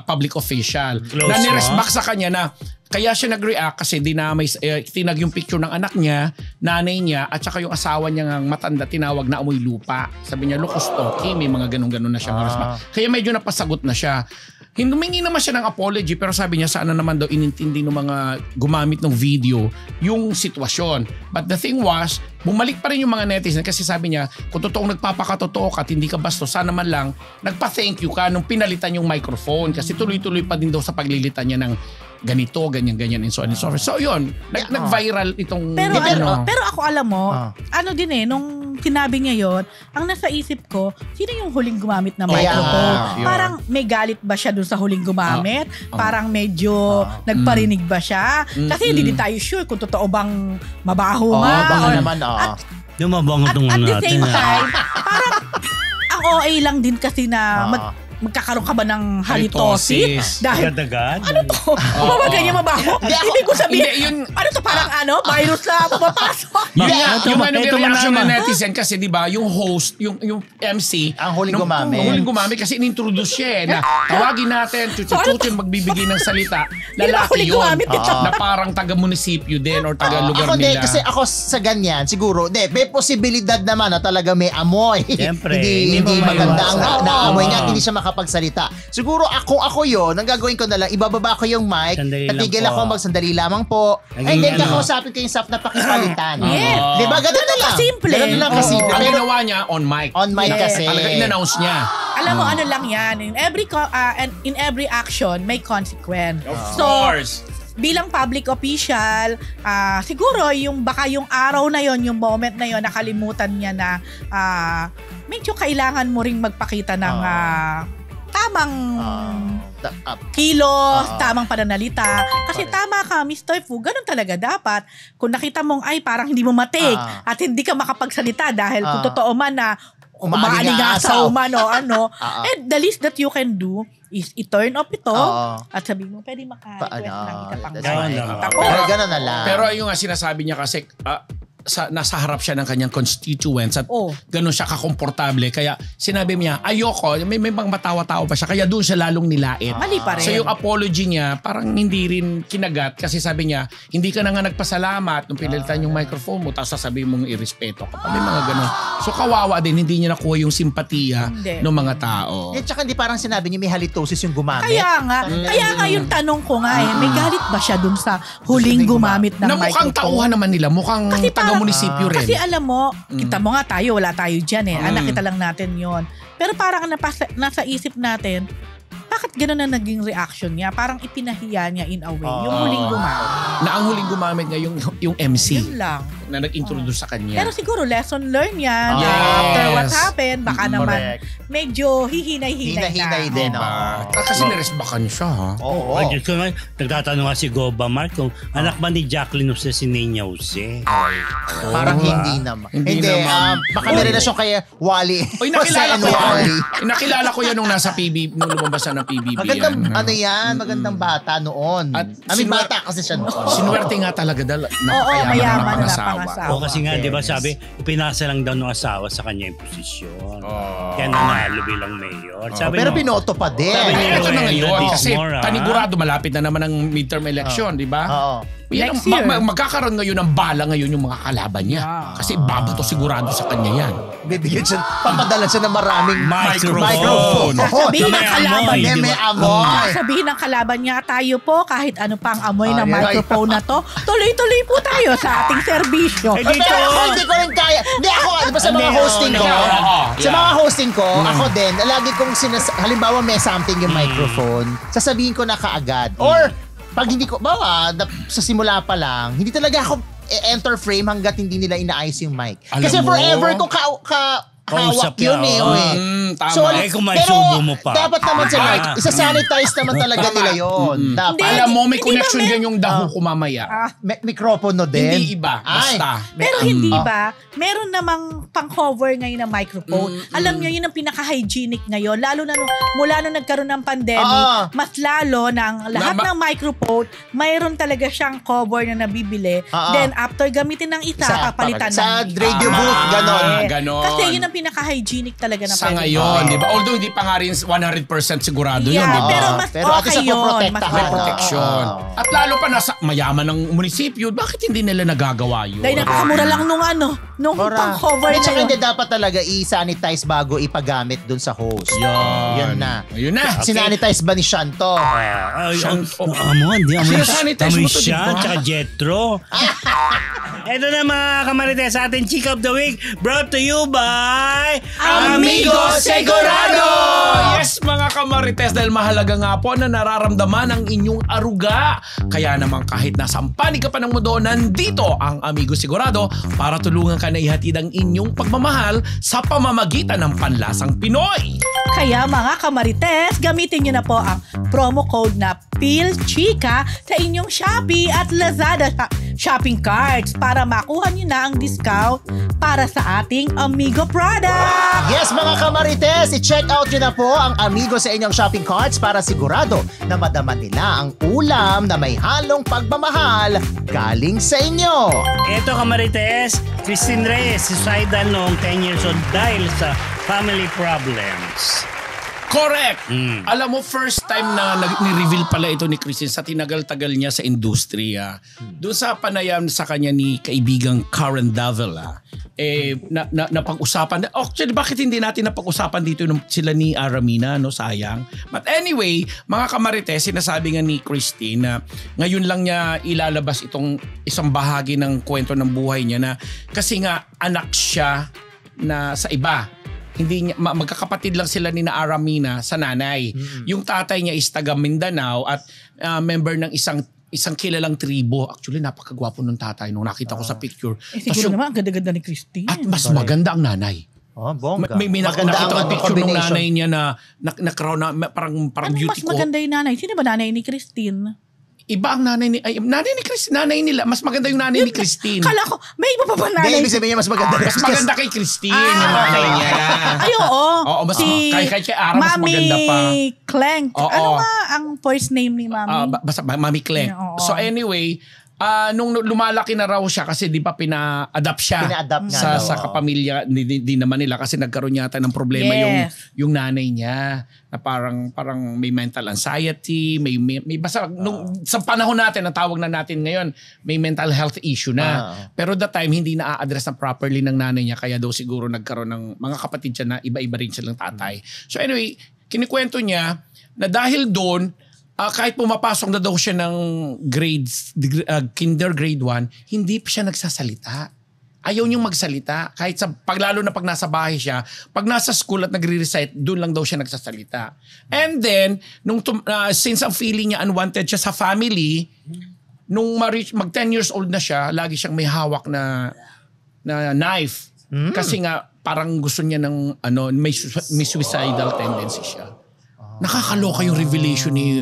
public official. Na niresback sa kanya na kaya siya nag-react kasi tinag yung picture ng anak niya, nanay niya, at saka yung asawa niya ng matanda, tinawag na amoy lupa. Sabi niya, Lucas Toki, may mga ganun-ganun na siya. Kaya medyo napasagot na siya. Humingi naman siya ng apology pero sabi niya sana naman daw inintindi ng mga gumamit ng video yung sitwasyon. But the thing was, bumalik pa rin yung mga netizen kasi sabi niya, kung totoong nagpapakatotoo ka at hindi ka bastos, sana man lang nagpa-thank you ka nung pinalitan yung microphone kasi tuloy-tuloy pa din daw sa paglilitan niya ng ganito, ganyan, and so on and so forth. So yun, nag-viral itong... Pero ako alam mo, nung sinabi niya yun, ang nasa isip ko, sino yung huling gumamit na microphone? Parang may galit ba siya dun sa huling gumamit? Parang medyo nagparinig ba siya? Kasi hindi din tayo sure kung totoo bang mabaho nga. Baka naman, yung mabango itong at the same time, parang ang OA lang din kasi na magkakaroon ka ba ng halitosis? Dahil, ano to? Ganyan mabaho? Hindi ko sabihin, ano to parang virus na pumapasok? Yung reaction ng netizen kasi di ba yung host, yung MC, ang huling gumamit kasi inintroduce siya na tawagin natin, chuchuchuchun magbibigay ng salita, lalaki yun na parang taga-munisipyo din or taga-lugar nila. Kasi ako sa ganyan, siguro, may posibilidad naman na talaga may amoy. Siyempre. Hindi maganda ang naamoy niya, hindi siya makapagsalita. Siguro ako yun, ang gagawin ko na lang, ibababa ko yung mic, tatigil ako magsandali lamang po, and then kakausapin ko yung staff na pakipalitan. Diba? Ganun na lang. Kasimple. Ang ginawa niya, on mic. On mic kasi. Talaga in-announce niya. Alam mo, ano lang yan. In every action, may consequence. Of course. Bilang public official, siguro baka yung araw na yon, yung moment na yon, nakalimutan niya na medyo kailangan mo ring magpakita ng tamang kilos, tamang pananalita. Kasi tama ka, Mr. Fu, ganun talaga dapat. Kung nakita mong parang hindi mo matake at hindi ka makapagsalita dahil kung totoo man na umaalingasaw man o the least that you can do is i-turn off ito at sabihin mo, pwede maka-request ng isa pang Pero gano'n na lang. Pero yung nga sinasabi niya kasi nasa harap siya ng kanyang constituents at gano'n siya kakomportable. Kaya sinabi niya, ayoko, may mga matawa-tawa pa siya. Kaya doon siya lalong nilait. Mali pa rin. So yung apology niya, parang hindi rin kinagat kasi sabi niya, hindi ka na nga nagpasalamat nung pinalitan yung microphone mo tapos sasabihin mong irespeto ka pa. May mga gano'n. So kawawa din, hindi niya nakuha yung simpatiya ng mga tao. At saka hindi parang sinabi niya may halitosis yung gumamit. Kaya nga yung tanong ko nga may galit ba siya dun sa huling gumamit ng microphone? Na mukhang tauhan naman nila, mukhang hanggang munisipyo rin. Kasi alam mo, kita mo nga tayo, wala tayo dyan eh. Nakita lang natin yon. Pero parang nasa isip natin, bakit gano'n na naging reaction niya? Parang ipinahiya niya in a way. Yung huling gumamit. Na ang huling gumamit nga yung MC. Yun lang. Na nag-introduce sa kanya. Pero siguro lesson learned yan. After what happened, baka naman medyo hihinay-hinay din. Kasi niresbakan siya, ha? Oo. Nagtatanong nga si Goba Mart kung anak ba ni Jacqueline Jose si Nenya Jose? Parang hindi naman. Hindi, baka may relasyon kay Wally. Oy, nakilala ko yan. Nakilala ko yan nung nasa PBB, nung lumabas na ng PBB. Magandang bata noon. Bata kasi siya noon. Sinuwerte nga talaga mayaman na pangasawa. O kasi nga, di ba sabi, ipinasa lang daw ng asawa sa kanya yung posisyon. Kaya nanalo bilang mayor. Pero pinoto pa din. Ito na ngayon. Kasi panigurado, malapit na naman ang midterm election, di ba? Oo. Next year. Magkakaroon ngayon ng bala ngayon yung mga kalaban niya. Kasi babato sigurado sa kanya yan. Bibigyan siya, papadala siya ng maraming microphone. Sabihin ng kalaban niya. May amoy. Sabihin ng kalaban niya, tayo po, kahit ano pang amoy ng microphone na to, tuloy-tuloy po tayo sa ating serbisyo. Pero ako hindi ko rin kaya. Hindi ako, di ba sa mga hosting ko? Sa mga hosting ko, ako din, lagi kong halimbawa may something yung microphone, sasabihin ko na kaagad. Or, pag hindi ko, sa simula pa lang, hindi talaga ako enter frame hanggat hindi nila inaayos yung mic. Kasi forever kung hawak yun Tama. So, kung may subo mo pa. Dapat naman sa mic, isa-sanitize naman talaga nila yun. Alam mo, may connection yan yung daho ko mamaya. Mikropono din. Hindi iba, basta. Pero hindi ba, meron namang pang-cover ngayon ng microphone. Alam nyo, yun ang pinaka-hygienic ngayon. Lalo na mula nung nagkaroon ng pandemic, mas lalo ng lahat ng microphone, mayroon talaga siyang cover na nabibili. Then, after gamitin ng isa, papalitan sa radio booth, ganon. Kasi yun ang pinaka-hygienic talaga na sa ngayon, di ba? Although hindi pa nga rin 100% sigurado yun, di ba? Pero mas okay yun. May protection. At lalo pa nasa mayaman ng munisipyo, bakit hindi nila nagagawa yun? Dahil napakamura lang nung pang-cover na yun. Hindi yun. dapat talaga i-sanitize bago ipagamit dun sa host. Yun na. Ayun na. Sinanitize ba ni Shanto? Sinasanitize mo to, di ba? Tsaka Jetro. Ito na mga kamarites sa ating Chick of the Week, brought to you by Amigo Segurado! Yes, mga kamarites, dahil mahalaga nga po na nararamdaman ang inyong aruga. Kaya naman kahit nasa panig ka pa ng mundo, nandito ang Amigo Segurado para tulungan ka na ihatid ang inyong pagmamahal sa pamamagitan ng panlasang Pinoy. Kaya mga kamarites, gamitin nyo na po ang promo code na PhilChica sa inyong Shopee at Lazada shopping carts para makuha nyo na ang discount para sa ating Amigo product. Yes mga kamarites, i-check out nyo na po ang Amigo sa inyong shopping carts para sigurado na madama nila ang ulam na may halong pagmamahal galing sa inyo. Ito kamarites, Christine Reyes, suicidal noong 10 years old dahil sa family problems. Correct! Alam mo, first time na ni-reveal pala ito ni Christine sa tinagal-tagal niya sa industriya. Doon sa panayam sa kanya ni kaibigang Karen Davila, napag-usapan. Actually, bakit hindi natin napag-usapan dito sila ni Aramina, no? Sayang. But anyway, mga kamarites, sinasabi nga ni Christine na ngayon lang niya ilalabas itong isang bahagi ng kwento ng buhay niya na kasi nga anak siya na sa iba. Hindi niya, magkakapatid lang sila ni na Aramina sa nanay. Yung tatay niya is taga Mindanao at member ng isang kilalang tribo. Actually, napakagwapo ng tatay nung nakita ko sa picture. Siguro naman, ang ganda-ganda ni Christine. At mas maganda ang nanay. Bongga. May nakita ko picture ng nanay niya na parang beauty ko. Mas maganda yung nanay? Sino ba nanay ni Christine? Iba ang nanay ni Christine. Nanay nila. Mas maganda yung nanay ni Christine. Kala ko, may iba pa ba nanay? Ibig sabihin niya mas maganda. Mas maganda kay Christine yung nanay niya. Ay, oo. Oo, mas kay Ara mas maganda pa. Mami Clenk. Oo. Ano nga ang first name ni Mami? Basta Mami Clenk. So anyway, nung lumalaki na raw siya kasi di ba pina-adapt siya sa kapamilya di naman nila kasi nagkaroon yata ng problema yung nanay niya na parang may mental anxiety, may basta sa panahon natin ang tawag na natin ngayon, may mental health issue na. Pero that time hindi na-address na properly ng nanay niya kaya daw siguro nagkaroon ng mga kapatid siya na iba-iba rin silang tatay. So anyway, kinikwento niya na dahil doon kahit pumapasok na daw siya ng kinder grade 1, hindi pa siya nagsasalita. ayaw niyang magsalita. Kahit lalo na pag nasa bahay siya, pag nasa school at nagre-recite, doon lang daw siya nagsasalita. And then, since ang feeling niya unwanted siya sa family, nung mag 10 years old na siya, lagi siyang may hawak na knife. Kasi nga, parang gusto niya ng, may suicidal tendency siya. Nakakaloka yung revelation ni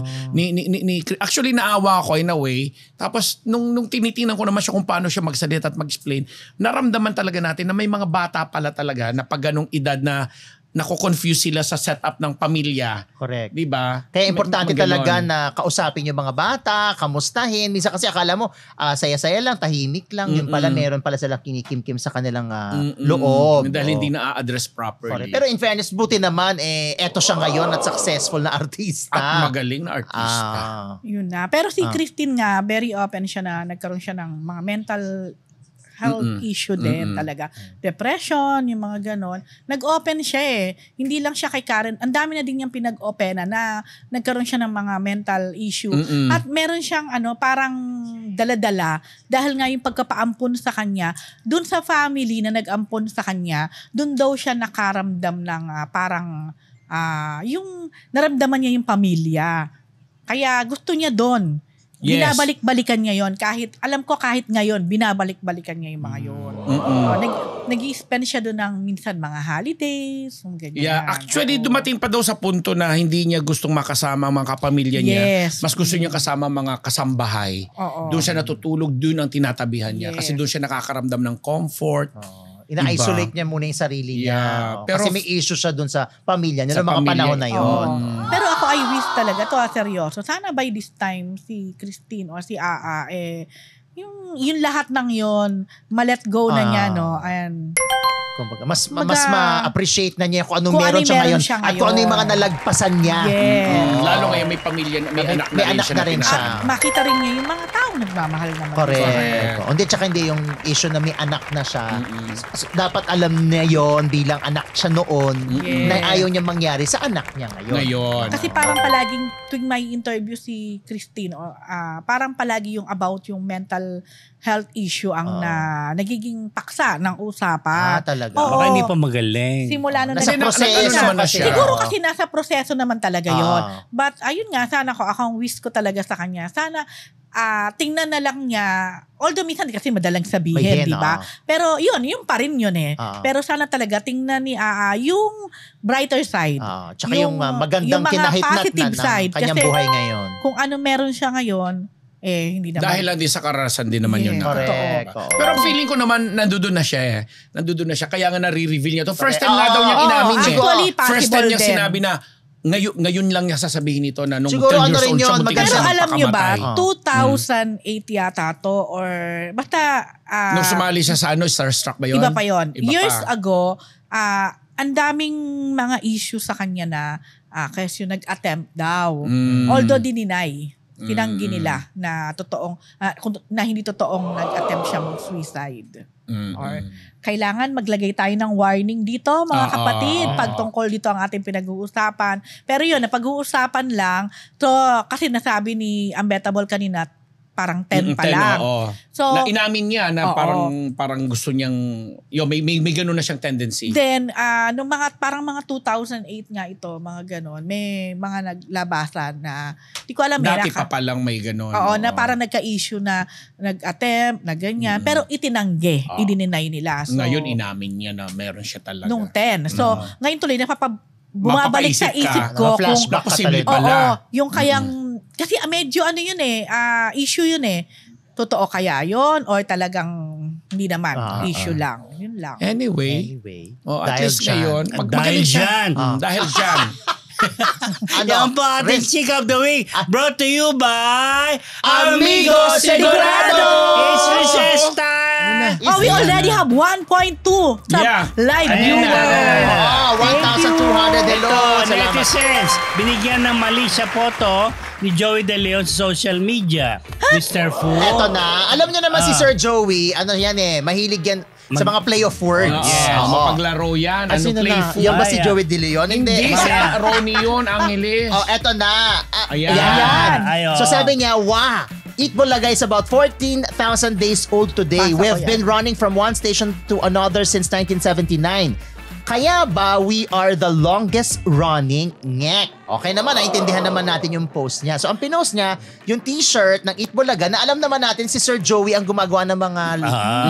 actually naawa ako in a way. Tapos nung tinitingnan ko naman siya kung paano siya magsalita at mag-explain, naramdaman talaga natin na may mga bata pala talaga na pag ganong edad na nako-confuse sila sa setup ng pamilya. Correct. Diba? Kaya importante talaga na kausapin yung mga bata, kamustahin. Minsan kasi akala mo, saya-saya lang, tahimik lang. Yun pala, meron pala silang kinikimkim sa kanilang loob. Dahil hindi na-address properly. Correct. Pero in fairness, buti naman, eto siya ngayon at successful na artista. At magaling na artista. Yun na. Pero si Christine nga, very open siya na nagkaroon siya ng mga mental health issue din talaga. Depression, yung mga ganon. Nag-open siya eh. Hindi lang siya kay Karen. Ang dami na din niyang pinag-openan na nagkaroon siya ng mga mental issue. At meron siyang parang dala-dala dahil nga yung pagkapaampon sa kanya, dun sa family na nag-ampon sa kanya, dun daw siya nakaramdam ng parang yung naramdaman niya yung pamilya. Kaya gusto niya doon. Yes. Binabalik-balikan niya yon. Alam ko kahit ngayon, binabalik-balikan niya yung mga yon. Nag-i-spend siya doon ng minsan mga holidays, ganyan. Yeah, actually dumating pa daw sa punto na hindi niya gustong makasama ang mga kapamilya niya. Yes. Mas gusto niya kasama mga kasambahay. Doon siya natutulog, doon ang tinatabihan niya. Kasi doon siya nakakaramdam ng comfort. Ina-isolate niya muna yung sarili niya. Pero, kasi may issue siya dun sa pamilya niya, mga panahon na yun. Pero ako, I wish talaga, seryoso. Sana by this time, si Christine or si Aa, yung lahat ng yun, ma-let go na niya, no? And mas ma-appreciate na niya kung anong meron siya ngayon at kung ano yung mga nalagpasan niya. Yes. Lalo ngayon may pamilya, may anak na rin siya. At makita rin niya yung mga taong nagmamahal naman. Correct. Hindi yung issue na may anak na siya. Dapat alam niya yon bilang anak siya noon na ayaw niya mangyari sa anak niya ngayon. Kasi parang palaging tuwing may interview si Christine, parang palagi yung about yung mental health issue ang nagiging paksa ng usapan. Talaga. Baka hindi pa magaling. Simula nung nasa proseso naman na siya. Siguro kasi nasa proseso naman talaga yon. But ayun nga, sana ako ang wish ko talaga sa kanya. Sana tingnan na lang niya, although minsan kasi madalang sabihin, di ba? Pero yung pa rin yun eh. Pero sana talaga tingnan ni yung brighter side. Tsaka yung magandang kinahitnat na ng kanyang buhay ngayon. Kung ano meron siya ngayon, hindi naman. Dahil lang din sa karanasan din naman yun. Correct. Pero feeling ko naman, nandoon na siya Kaya nga nare-reveal niya to. First time nga daw niya inamin First time niya sinabi na, ngayon lang niya sasabihin ito na nung 10 years old siya muntik pero siyang alam niyo ba, pakamatay. 2008 yata to or basta nung sumali siya sa Starstruck ba yun? Iba pa yun. Years ago, ang daming mga issues sa kanya na kasi yung nag-attempt daw. Although dininay. Tinanggi nila na na hindi totoong nag-attempt siya mag-suicide. Or kailangan maglagay tayo ng warning dito, mga kapatid, pag tungkol dito ang ating pinag-uusapan. Pero yun, napag-uusapan lang. So, kasi nasabi ni Unbettable kanina, parang 10 pa lang. So, na inamin niya na parang gusto niyang may gano'n na siyang tendency. Then nung parang mga 2008 nga ito, mga gano'n, may mga naglabasan na di ko alam dati pa palang may gano'n. Na parang nagka-issue na nag-attempt na ganyan, pero itinanggi, i-deny nila. So, ngayon inamin niya na meron siya talaga. Nung 10. So, ngayon tuloy bumabalik sa isip ko flashback posible pala. Yung kayang kasi medyo yun issue yun totoo kaya yun or talagang hindi naman issue lang yun lang. Anyway at least ngayon dahil dyan yan po ating Chick of the Week brought to you by Amigo Segurado. It's recess time. We already have 1.2 live viewers. 1,200 hello. Netizens, binigyan ng mali siya photo ni Joey De Leon sa social media. Mr. Fu. Eto na. Alam niyo naman si Sir Joey, mahilig yan sa mga play of words. Mapaglaro yan. Playful. Yan ba si Joey De Leon? Hindi. Ronnie yun, Angeles. Eto na. Ayan. So sabi niya, Eat Bulaga is about 14,000 days old today. We have been running from one station to another since 1979. Kaya ba we are the longest running? Ngek. Okay naman, naintindihan naman natin yung post niya. So ang pinost niya, yung t-shirt ng Eat Bulaga, na alam naman natin si Sir Joey ang gumagawa ng mga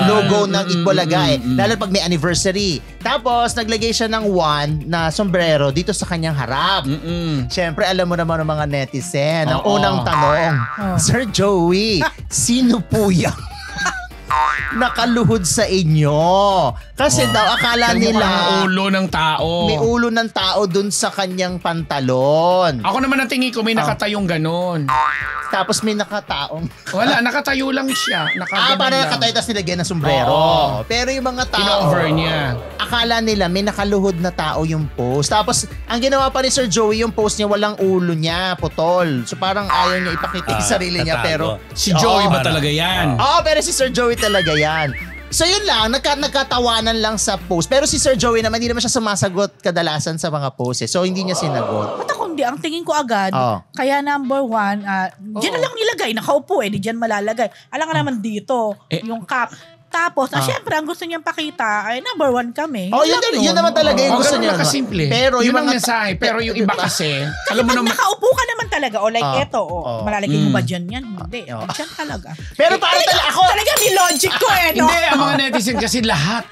logo ng Eat Bulaga lalo pag may anniversary. Tapos naglagay siya ng one na sombrero dito sa kanyang harap. Siyempre, alam mo naman ng mga netizen. Ang unang tanong, Sir Joey, sino po yan? Nakaluhod sa inyo. Kasi daw akala nila ulo ng tao. May ulo ng tao dun sa kanyang pantalon. Ako naman ang tingin ko may nakatayong ganon. Tapos may nakataong. Wala, nakatayo lang siya. Para nakatayo tapos nilagyan ng sombrero. Pero yung mga tao, in-over niya. Akala nila may nakaluhod na tao yung post. Tapos ang ginawa pa ni Sir Joey, yung post niya walang ulo niya, putol. So parang ayaw niya ipakita yung sarili niya. Pero si Joey ba talaga yan? Oo, pero si Sir Joey talaga yan. So yun lang, nagkatawanan lang sa post. Pero si Sir Joey naman, hindi naman siya sumasagot kadalasan sa mga posts. So hindi niya sinagot. Ba't ako hindi? Ang tingin ko agad, kaya number one, dyan na lang nilagay, nakaupo di dyan malalagay. Alam ka naman dito, yung cap. Tapos, syempre, ang gusto niyang pakita ay number one kami. Yun naman talaga yung gusto niya. Kasimple. Pero yun ang mensahe. Pero yung iba kasi, alam mo naman, nakaupo ka naman talaga. O like eto, malalagay mo ba dyan yan? Hindi. Dyan talaga. Pero para talaga ako. Talaga may logic ko no? Hindi, ang mga netizen kasi lahat.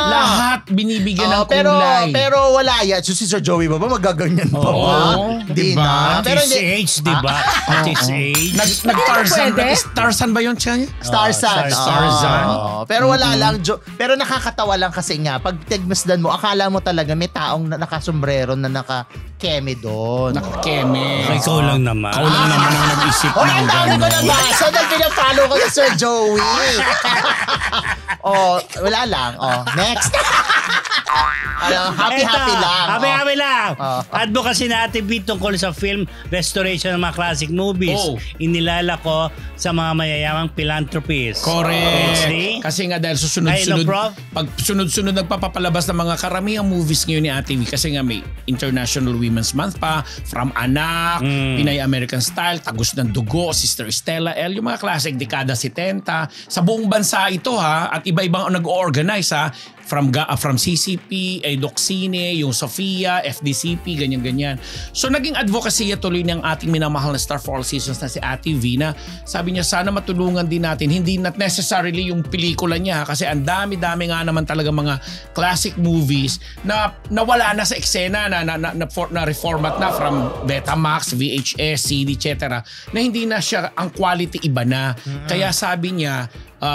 Lahat binibigyan ng kulay. Pero wala yan. So si Sir Joey ba magaganyan pa ba? Hindi na. Pero hindi. Age, diba? At his age. Nag-Tarzan ba yun siya? Tarzan. Pero wala lang, pero nakakatawa lang kasi nga, pag tigmasdan mo, akala mo talaga may taong nakasombrero na naka-keme doon. Naka-keme. Ikaw lang naman. Ikaw lang naman ang nag-isip ng ang dami ko na ba? So, dahil pinafollow ko si Sir Joey. Wala lang. Next. Happy lang. Happy lang. Advocacy natin tungkol sa film restoration ng mga classic movies. Inilala ko sa mga mayayamang philanthropists. Correct. Kasi nga dahil susunod-sunod, pag sunod-sunod nagpapalabas ng mga karamihang movies ngayon ni Ate V, kasi nga may International Women's Month pa, From Anak, Pinay American Style, Tagus ng Dugo, Sister Stella L, yung mga classic dekada 70. Sa buong bansa ito at iba-ibang nag-organize from CCP, Docsine, yung Sofia, FDCP, ganyan-ganyan. So naging advocacy tuloy ng ating minamahal na star for all seasons na si Ate V, na sabi niya sana matulungan din natin, hindi not necessarily yung pelikula niya kasi ang dami-dami nga naman talaga mga classic movies na nawala na sa eksena, na reformat na from Betamax, VHS, CD, etc. na hindi na siya, ang quality iba na. Kaya sabi niya,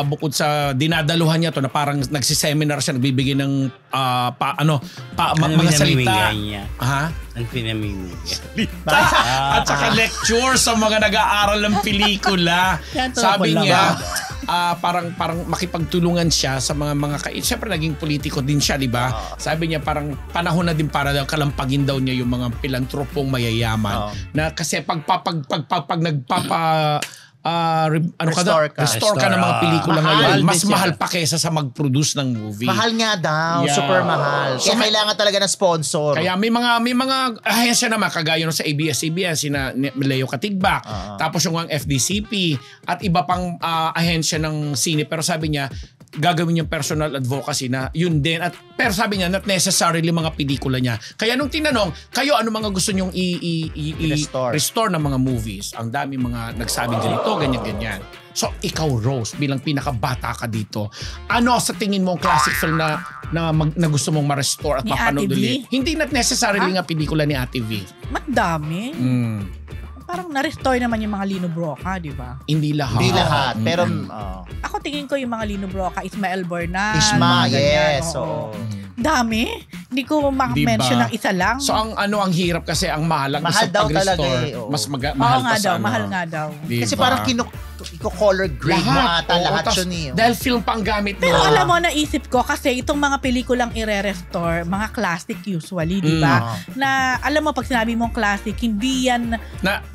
bukod sa dinadaluhan niya to na parang nagsiseminar siya, nagbibigay ng mga salita. Ang pinamimigay. At saka lecture sa mga nag-aaral ng pelikula. Sabi niya, parang makipagtulungan siya sa mga siyempre naging politiko din siya, di ba? Sabi niya parang panahon na din para daw kalampagin daw niya yung mga pilantropong mayayaman. Na kasi pag restore ka ng mga pelikula ngayon, mas mahal pa kaysa sa mag-produce ng movie. Mahal nga daw, super mahal. Kaya kailangan talaga ng sponsor. Kaya may mga ahensya naman, kagaya no sa ABS-CBN, sina Leo Katigbak, tapos yung FDCP, at iba pang ahensya ng sine. Pero sabi niya, gagawin yung personal advocacy na yun din. Pero sabi niya, not necessarily mga pelikula niya. Kaya nung tinanong, kayo ano mga gusto nyong i-restore ng mga movies? Ang dami mga nagsabing ganito, ganyan-ganyan. So, ikaw, Rose, bilang pinakabata ka dito, ano sa tingin mo ang classic film na gusto mong ma-restore at mapanood ulit? Hindi not necessarily nga pelikula ni Ate V. Madami. Parang na-restore naman yung mga Lino Broca, di ba? Hindi lahat. Pero, ako tingin ko yung mga Lino Broca, Ismael Bernal. Yes. Dami. Hindi ko mention ng isa lang. So, ang hirap kasi ang mahal sa daw pag-restore. talaga Mas mahal pa sa mahal nga daw. Diba? Kasi parang color grade mo ata lahat yun. Dahil film pang gamit mo. Pero alam mo, naisip ko kasi itong mga pelikulang ire-restore, mga classic usually, di ba? Na alam mo, pag sinabi mong classic, hindi yan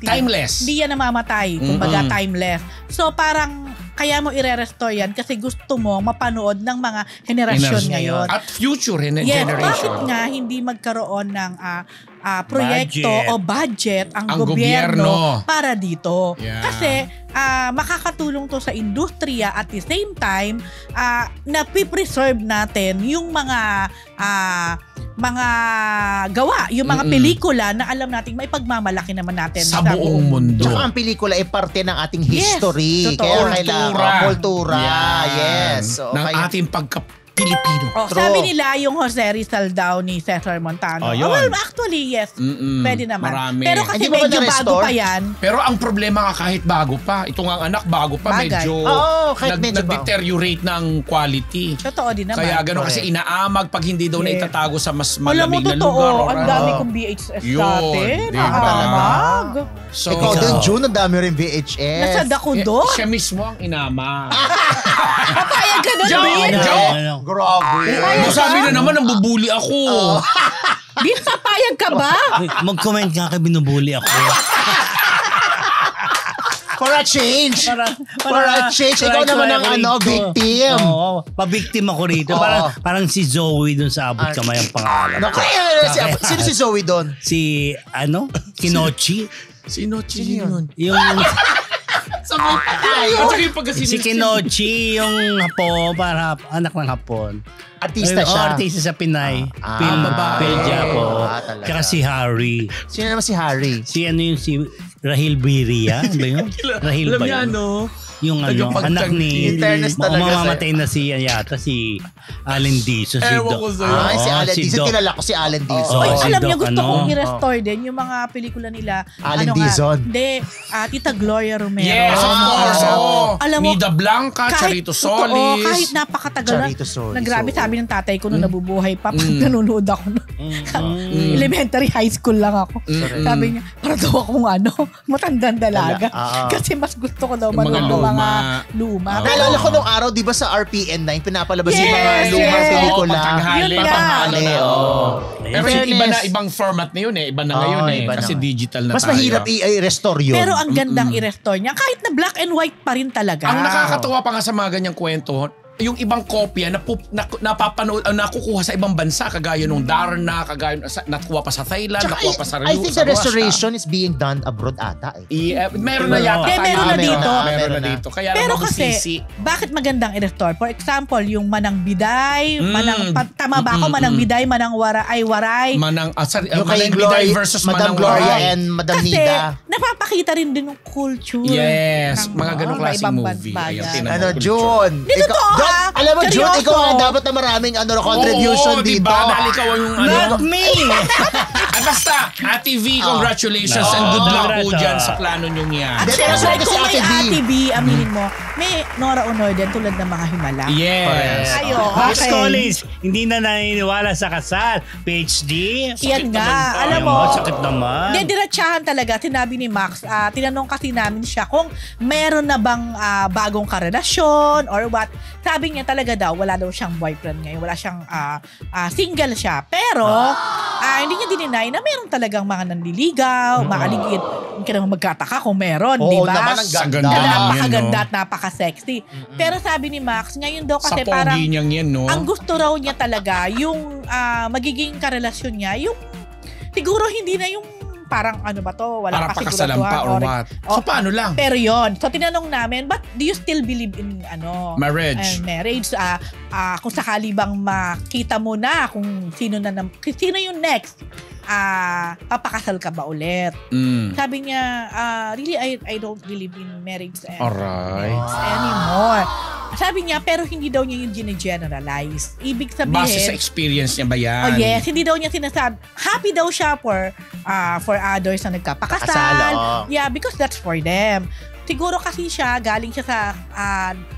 timeless. Hindi yan namamatay. Kumbaga timeless. So parang kaya mo ire-restore yan kasi gusto mo mapanood ng mga henerasyon ngayon. At future generation. Bakit nga hindi magkaroon ng proyekto o budget ang gobyerno para dito? Yeah. Kasi makakatulong to sa industriya at the same time, napipreserve natin yung mga gawa, yung mga pelikula na alam nating may pagmamalaki naman natin sa buong mundo. Tsaka ang pelikula ay parte ng ating history. Yes, kaya kailangan kultura. Yes. So, ng ating Pilipino. Sabi nila yung Jose Rizal daw ni Cesar Montano. Well, actually, yes. Pwede naman. Marami. Pero kasi medyo bago pa yan. Pero ang problema nga kahit bago pa, ito nga anak bago pa, medyo nag-deteriorate ng quality. Totoo din naman. Kaya gano'n kasi inaamag pag hindi daw na itatago sa mas malamig na lugar. Ang dami kong VHS dati. Nakaamag. So, ikaw din, June, ang dami rin VHS. Nasad ako doon. Siya mismo ang inama. Papayag ka doon, Joke! Grabe. Sabi na naman, nambubuli ako. Di papayag ka ba? Mag-comment nga kay binubuli ako. For a change. For a change. Ikaw naman ang victim. Oo, pa-victim ako rito. Parang si Zoe dun sa Abot Kamay ang pangalan. Sino si Zoe doon? Si, Kinochi. Sino yun? Yung... Sabay pa tayo. Si Kinochi, yung Hapon, para anak ng Hapon. Artista siya. Artista sa Pinay. Pilja po. Tsaka si Harry. Sino naman si Harry? Si Rahil Biria. Ba yun? Rahil ba yun? Yung anak ni... mamamatay na si Allen Dizon. Si Allen Dizon. Kilala ko si Allen Dizon. Alam niyo, gusto kong i-restore din yung mga pelikula nila. Allen Dizon. Hindi. Tita Gloria Romero. Yes, of course. Alam mo, Nida Blanca, Charito Solis. Kahit napakatagal na. Grabe, sabi ng tatay ko nung nabubuhay pa. Pag nanonood ako. Elementary high school lang ako. Sabi niya, para daw akong matandang dalaga. Kasi mas gusto ko daw manood mga luma. Naalala ko nung araw, di ba sa RPN9, pinapalabas yung mga lumang pelikula. Patanghali. Pero ibang format na yun Iba na ngayon Kasi digital na mas tayo. Mas mahirap i-restore yun. Pero ang gandang i-restore niya. Kahit na black and white pa rin talaga. Ang nakakatuwa pa nga sa mga ganyang kwento, yung ibang kopya napapanood nakukuha sa ibang bansa kagaya nung Darna, kagaya nakuha pa sa Thailand, nakuha pa sa I think the restoration is being done abroad ata meron na yata. Meron na dito. Kaya pero kasi, bakit magandang i-restore? For example, yung Manang Biday, tama ba ako? Manang Biday, Manang Waray. Manang Biday versus Manang Waray. Madam Gloria and Madam Nida. Kasi napapakita rin din yung culture. Yes, mga ganong klaseng movie. June. Di totoo alam mo, June, ikaw nga dapat na maraming contribution dito. Diba? Dahil ikaw yung Not me! Basta, Ate V, congratulations and good luck po dyan sa plano nyo yan. At syempre, kung may Ate V, aminin mo, may Nora Honor din tulad ng mga himala. Yes. Max Collins, hindi na naniniwala sa kasal. PhD? Yan nga. Alam mo, sakit naman. Diretsahan talaga, sinabi ni Max, tinanong kasi namin siya kung meron na bang bagong karelasyon or what. Sabi niya talaga daw, wala daw siyang boyfriend ngayon. Wala siyang single siya. Pero, hindi niya dininay na meron talagang mga nanliligaw, makaligid. Hindi ka naman magkataka kung meron, di ba? Naman ang ganda. Napakaganda at napaka-sexy. Pero sabi ni Max, ngayon daw kasi parang ang gusto raw niya talaga, yung magiging karelasyon niya, yung siguro hindi na yung parang wala pa siguro pa or what. So paano lang? Pero yon. So tinanong namin, but do you still believe in marriage? Marriage. Kung sakali bang makita mo na kung sino yung next, papakasal ka ba ulit? Sabi niya, really, I don't believe in marriage anymore. Sabi niya, pero hindi daw niya yung gine-generalize. Ibig sabihin... Base sa experience niya ba yan? Oh yes, hindi daw niya sinasabi. Happy daw siya for others na nagkapakasal. Yeah, because that's for them. Siguro kasi galing siya sa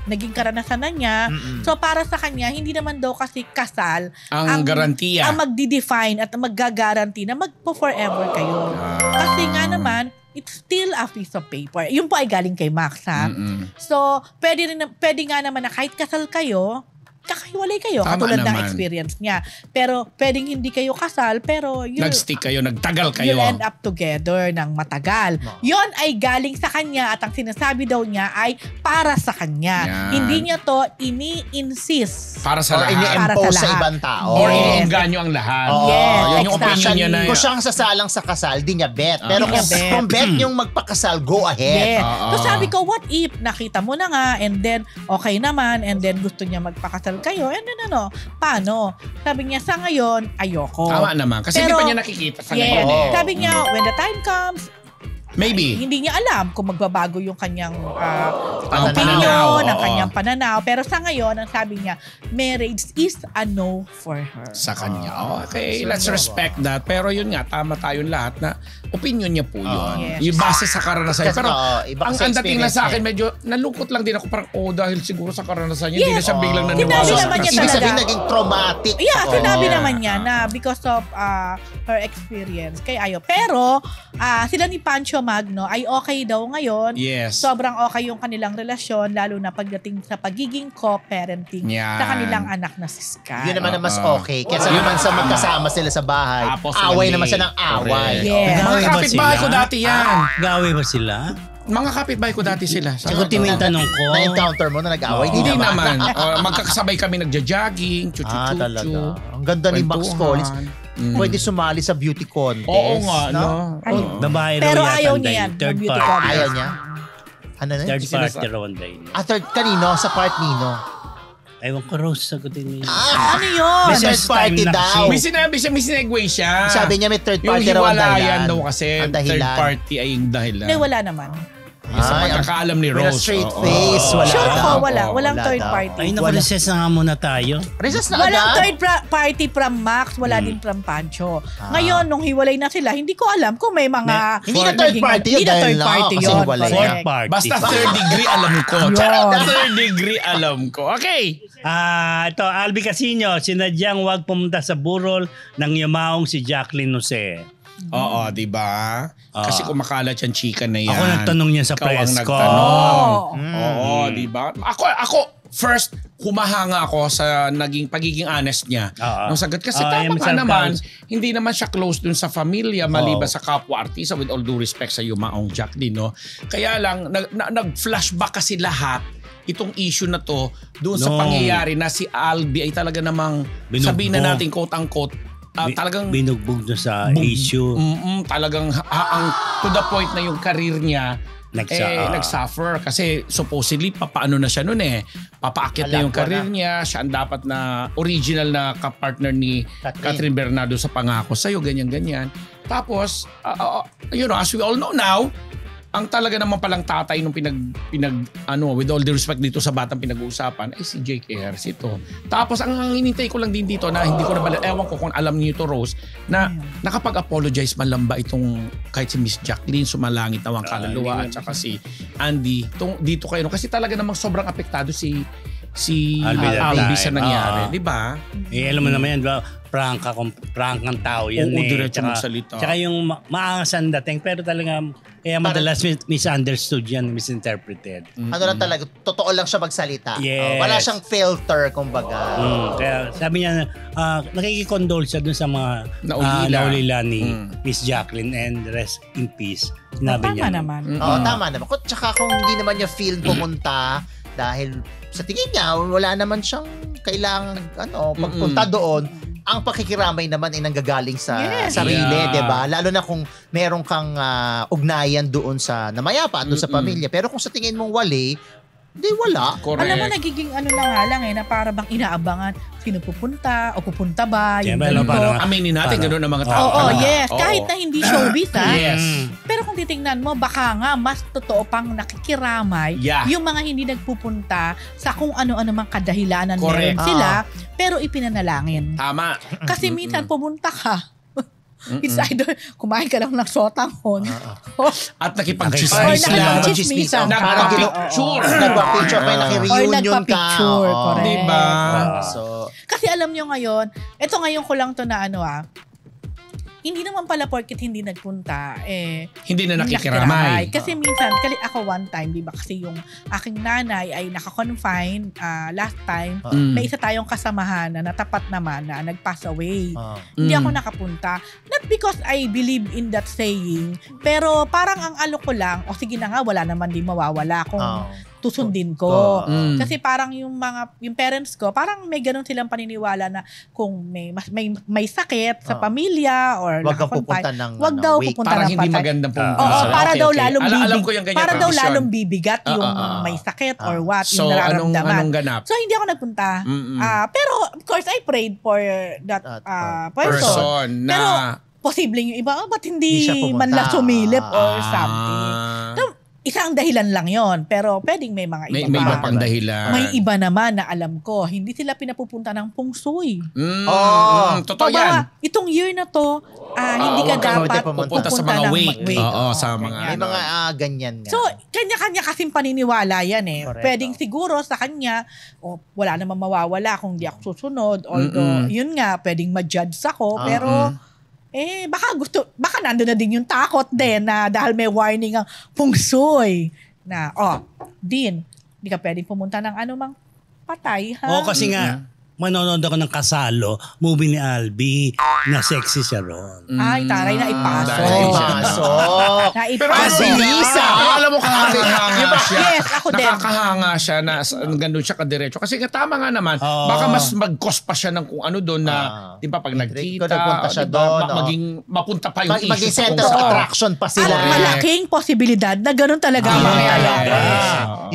naging karanasan na niya. So para sa kanya, hindi naman daw kasi kasal ang garantiya. Ang magdi-define at magga-guarantee na magpo-forever kayo. Kasi nga naman, it's still a piece of paper. Yun po ay galing kay Max, ha? So, pwede nga naman na kahit kasal kayo, kakahiwalay kayo. Tama katulad ng naman. experience niya. Pero pwedeng hindi kayo kasal, pero Nag-stick kayo, nagtagal kayo. you'll end up together ng matagal. Yon ay galing sa kanya at ang sinasabi daw niya ay para sa kanya. Yan. Hindi niya to ini-insist. Para sa Or lahat. ini-impose Para sa sa lahat. ibang tao. Or Yes. iniinggan nyo ang lahat. Yes, Yun yung opinion exactly. niya na. Kung siyang sasalang sa kasal, di niya bet. Pero Di niya bet. kung bet niyong magpakasal, go ahead. Yeah. So sabi ko, what if nakita mo na nga and then okay naman and then gusto niya magpakasal kayo and then paano? Sabi niya, sa ngayon, ayoko. Tama naman. Kasi hindi Pero- pa niya nakikita sa Yeah. ngayon eh. Sabi niya, when the time comes, Maybe. hindi niya alam kung magbabago yung kanyang Ang opinion, pananaw, ang oo. kanyang pananaw. Pero sa ngayon, ang sabi niya, marriage is a no for her. Sa kanya. Okay, let's respect that. Pero yun nga, tama tayong lahat na opinion niya po yun. Yes. Yung base sa karanasan. Kasi, Pero iba ang kasi dating na sa akin, experience medyo nalungkot lang din ako. Parang, dahil siguro sa karanasan niya, hindi na Yes. siya biglang Sinabi naniwala. naman niya Ibig talaga. sabihin, naging traumatic. Yeah, Oo. sinabi naman niya na because of her experience. Kaya ayaw. Pero, sila ni Pancho Magno ay okay daw ngayon. Yes. Sobrang okay yung kanilang relasyon, lalo na pagdating sa pagiging co-parenting Yan. sa kanilang anak na si Sky. Yun naman ang mas okay. Kesa naman sa magkasama sila sa bahay. Tapos Away mali. naman siya ng away. Correct. Yeah. Mga Gawin ba kapitbahay sila? ko dati yan. Gawin ba sila? Mga kapitbahay ko dati sila. Sagutin mo yung tanong ko. Na-encounter mo na nag-away? Hindi naman. Magkakasabay kami nagja-jogging, Ah, chuchu-chuchu. talaga. Ang ganda ni Max Kwentuhan. Collins. Pwede sumali sa beauty contest. Oo nga, no? Ayun. Babae raw Pero yata ayaw ang niya dahil. yan, Third ng beauty party. contest. Ayaw niya? Ano na? Third Sinasa- party raw ang dahil. Third kanino? Sa part nino? Ewan ko, Rose, sagutin mo yun. Ano yun? May Third first party time na daw. kasi. May sinabi siya, may segue siya. Sabi niya may third Yung party raw ang dahilan. hiwalayan daw kasi, Ang dahilan. third party ay yung dahilan. Hindi, wala naman. Yung sa Ay, pagkakaalam ni with a Rose. straight Oo. face, wala Sure daw. ko, wala. Walang Wala third daw. party. Ay, naku-recess na nga muna tayo. Recess na Walang agad? third party from Max, wala din from Pancho. Ngayon, nung hiwalay na sila, hindi ko alam kung may mga... Hindi na third party yun Hindi na dahil third na, party kasi yun. hiwalay na. Fourth Correct. party. Basta third degree alam ko. Yun. Third degree alam ko. Okay. Ito, Albi Casino, sinadyang huwag pumunta sa burol ng yumaong si Jacqueline Jose. Oo, di ba? Kasi kumakalat yung chika na yan. Ako nagtanong niya sa Ikaw ang press ko. nagtanong. Oh. Oo, di ba? Ako, first, humahanga ako sa pagiging honest niya. Oo. Nung sagot. Kasi Yung tama ka self-doubt. naman, hindi naman siya close dun sa familia, maliban sa kapwa-artista, with all due respect sa Yumaong Jacqueline, no? Kaya lang, nag-flashback kasi lahat itong issue na to doon sa No. pangyayari na si Albi ay talaga namang Binugbog. sabihin na natin quote-unquote talagang Binugbog na sa issue. talagang ang to the point na yung career niya Nagsa- nag-suffer kasi supposedly papaano na siya noon papaakyat na yung Alam ko career na. niya, siya ang dapat na original na kapartner ni Catherine Bernardo sa Pangako Sa'yo, ganyan. Tapos as we all know now, ang talaga naman palang tatay nung with all due respect dito sa batang pinag-uusapan ay si Jake Ayers ito. Tapos ang hinintay ko lang din dito na hindi ko na ewan ko kung alam niyo to, Rose, na nakapag-apologize man lang ba itong kahit si Miss Jacqueline Sumalangit Awang Kaluluwa at saka si Andy dito kayo kasi talaga namang sobrang apektado si Albi sa nangyari, di ba? Alam mo naman yan, ba? Prank ang tao yan. Oo, diretso Tsaka- magsalita. Tsaka yung maangas ang dating, pero talaga, madalas misunderstood yan, misinterpreted. Ano lang talaga, totoo lang siya magsalita. Yes. Wala siyang filter, kumbaga. Kaya sabi niya, nakikikondole siya dun sa mga naulila ni Miss Jacqueline and rest in peace. Sinabi niya. Tama naman. Oo, tama naman. Tsaka kung hindi naman niya feel pumunta dahil sa tingin niya, wala naman siyang kailangan pagpunta doon. Ang pakikiramay naman ay nanggagaling sa sarili, Yeah. 'di ba? Lalo na kung meron kang ugnayan doon sa namayapa doon sa pamilya. Pero kung sa tingin mong wali, hindi wala. Correct. Alam mo, nagiging na nga lang na para bang inaabangan sino pupunta o pupunta ba, yung Siyempre, ganito. Aminin natin, gano'n ang mga tao. Oo, talaga. yes. Oo. Kahit na hindi showbiz, ha? Yes. Pero kung titingnan mo, baka nga mas totoo pang nakikiramay Yeah. yung mga hindi nagpupunta sa kung ano-ano mang kadahilanan Correct. meron sila, pero ipinanalangin. Tama. Kasi minsan pumunta ka, it's either kumain ka lang ng sotanghon At or nakipag-chismis lang. nakipag-chismisan ka. Nagpa-picture. Nagpa-picture kayo, Or naki-reunion ka. nagpa-picture, Oo. correct. Diba? So, Kasi alam nyo ngayon, ito ngayon ko lang to na hindi naman pala porket hindi nagpunta, hindi na nakikiramay. Kasi minsan, ako one time, di ba, kasi yung aking nanay ay naka-confine last time. May isa tayong kasamahan na natapat naman na nag-pass away. Hindi ako nakapunta. Not because I believe in that saying, pero parang ang ko lang, sige na nga, wala naman din mawawala kung susundin ko. Kasi parang yung parents ko, parang may ganun silang paniniwala na kung may sakit sa pamilya or wag kang pupunta ng wag daw pupunta parang ng hindi patay. magandang pumunta. Para daw lalong alam ko yung ganyan para daw tradisyon. lalong bibigat yung may sakit or what, So, yung nararamdaman. anong ganap? So hindi ako nagpunta. Pero of course I prayed for that person. Na pero posibleng yung iba, ba't hindi siya pumunta. man lang sumilip or something. So, isang dahilan lang yon, pero pwedeng may mga iba may iba pang dahilan. May iba naman na alam ko, hindi sila pinapupunta ng pungsoy. Totoo yan. Itong year na to, hindi ka dapat pupunta sa mga wake. Sa mga may mga ganyan nga. So, kanya-kanya kasing paniniwala yan Correct. Pwedeng siguro sa kanya, wala namang mawawala kung di ako susunod. Although, yun nga, pwedeng ma-judge ako. Pero, baka nandun na din yung takot din na dahil may warning ang pungsoy na, Din, di ka pwedeng pumunta ng anumang patay, ha? Kasi nga, manonood ako ng Kasalo, movie ni Albi, na sexy siya ron. Ay, taray na ipasok. Pero alam mo, kahanga siya. Yes, ako din. Nakakahanga siya na gano'n siya kadiretso. Kasi tama nga naman, baka mas mag-cause pa siya ng kung ano doon na, di ba, pag nagkita, siya doon, mapunta pa yung issue. Maging center of attraction pa sila. At malaking posibilidad na gano'n talaga ang mangyayari.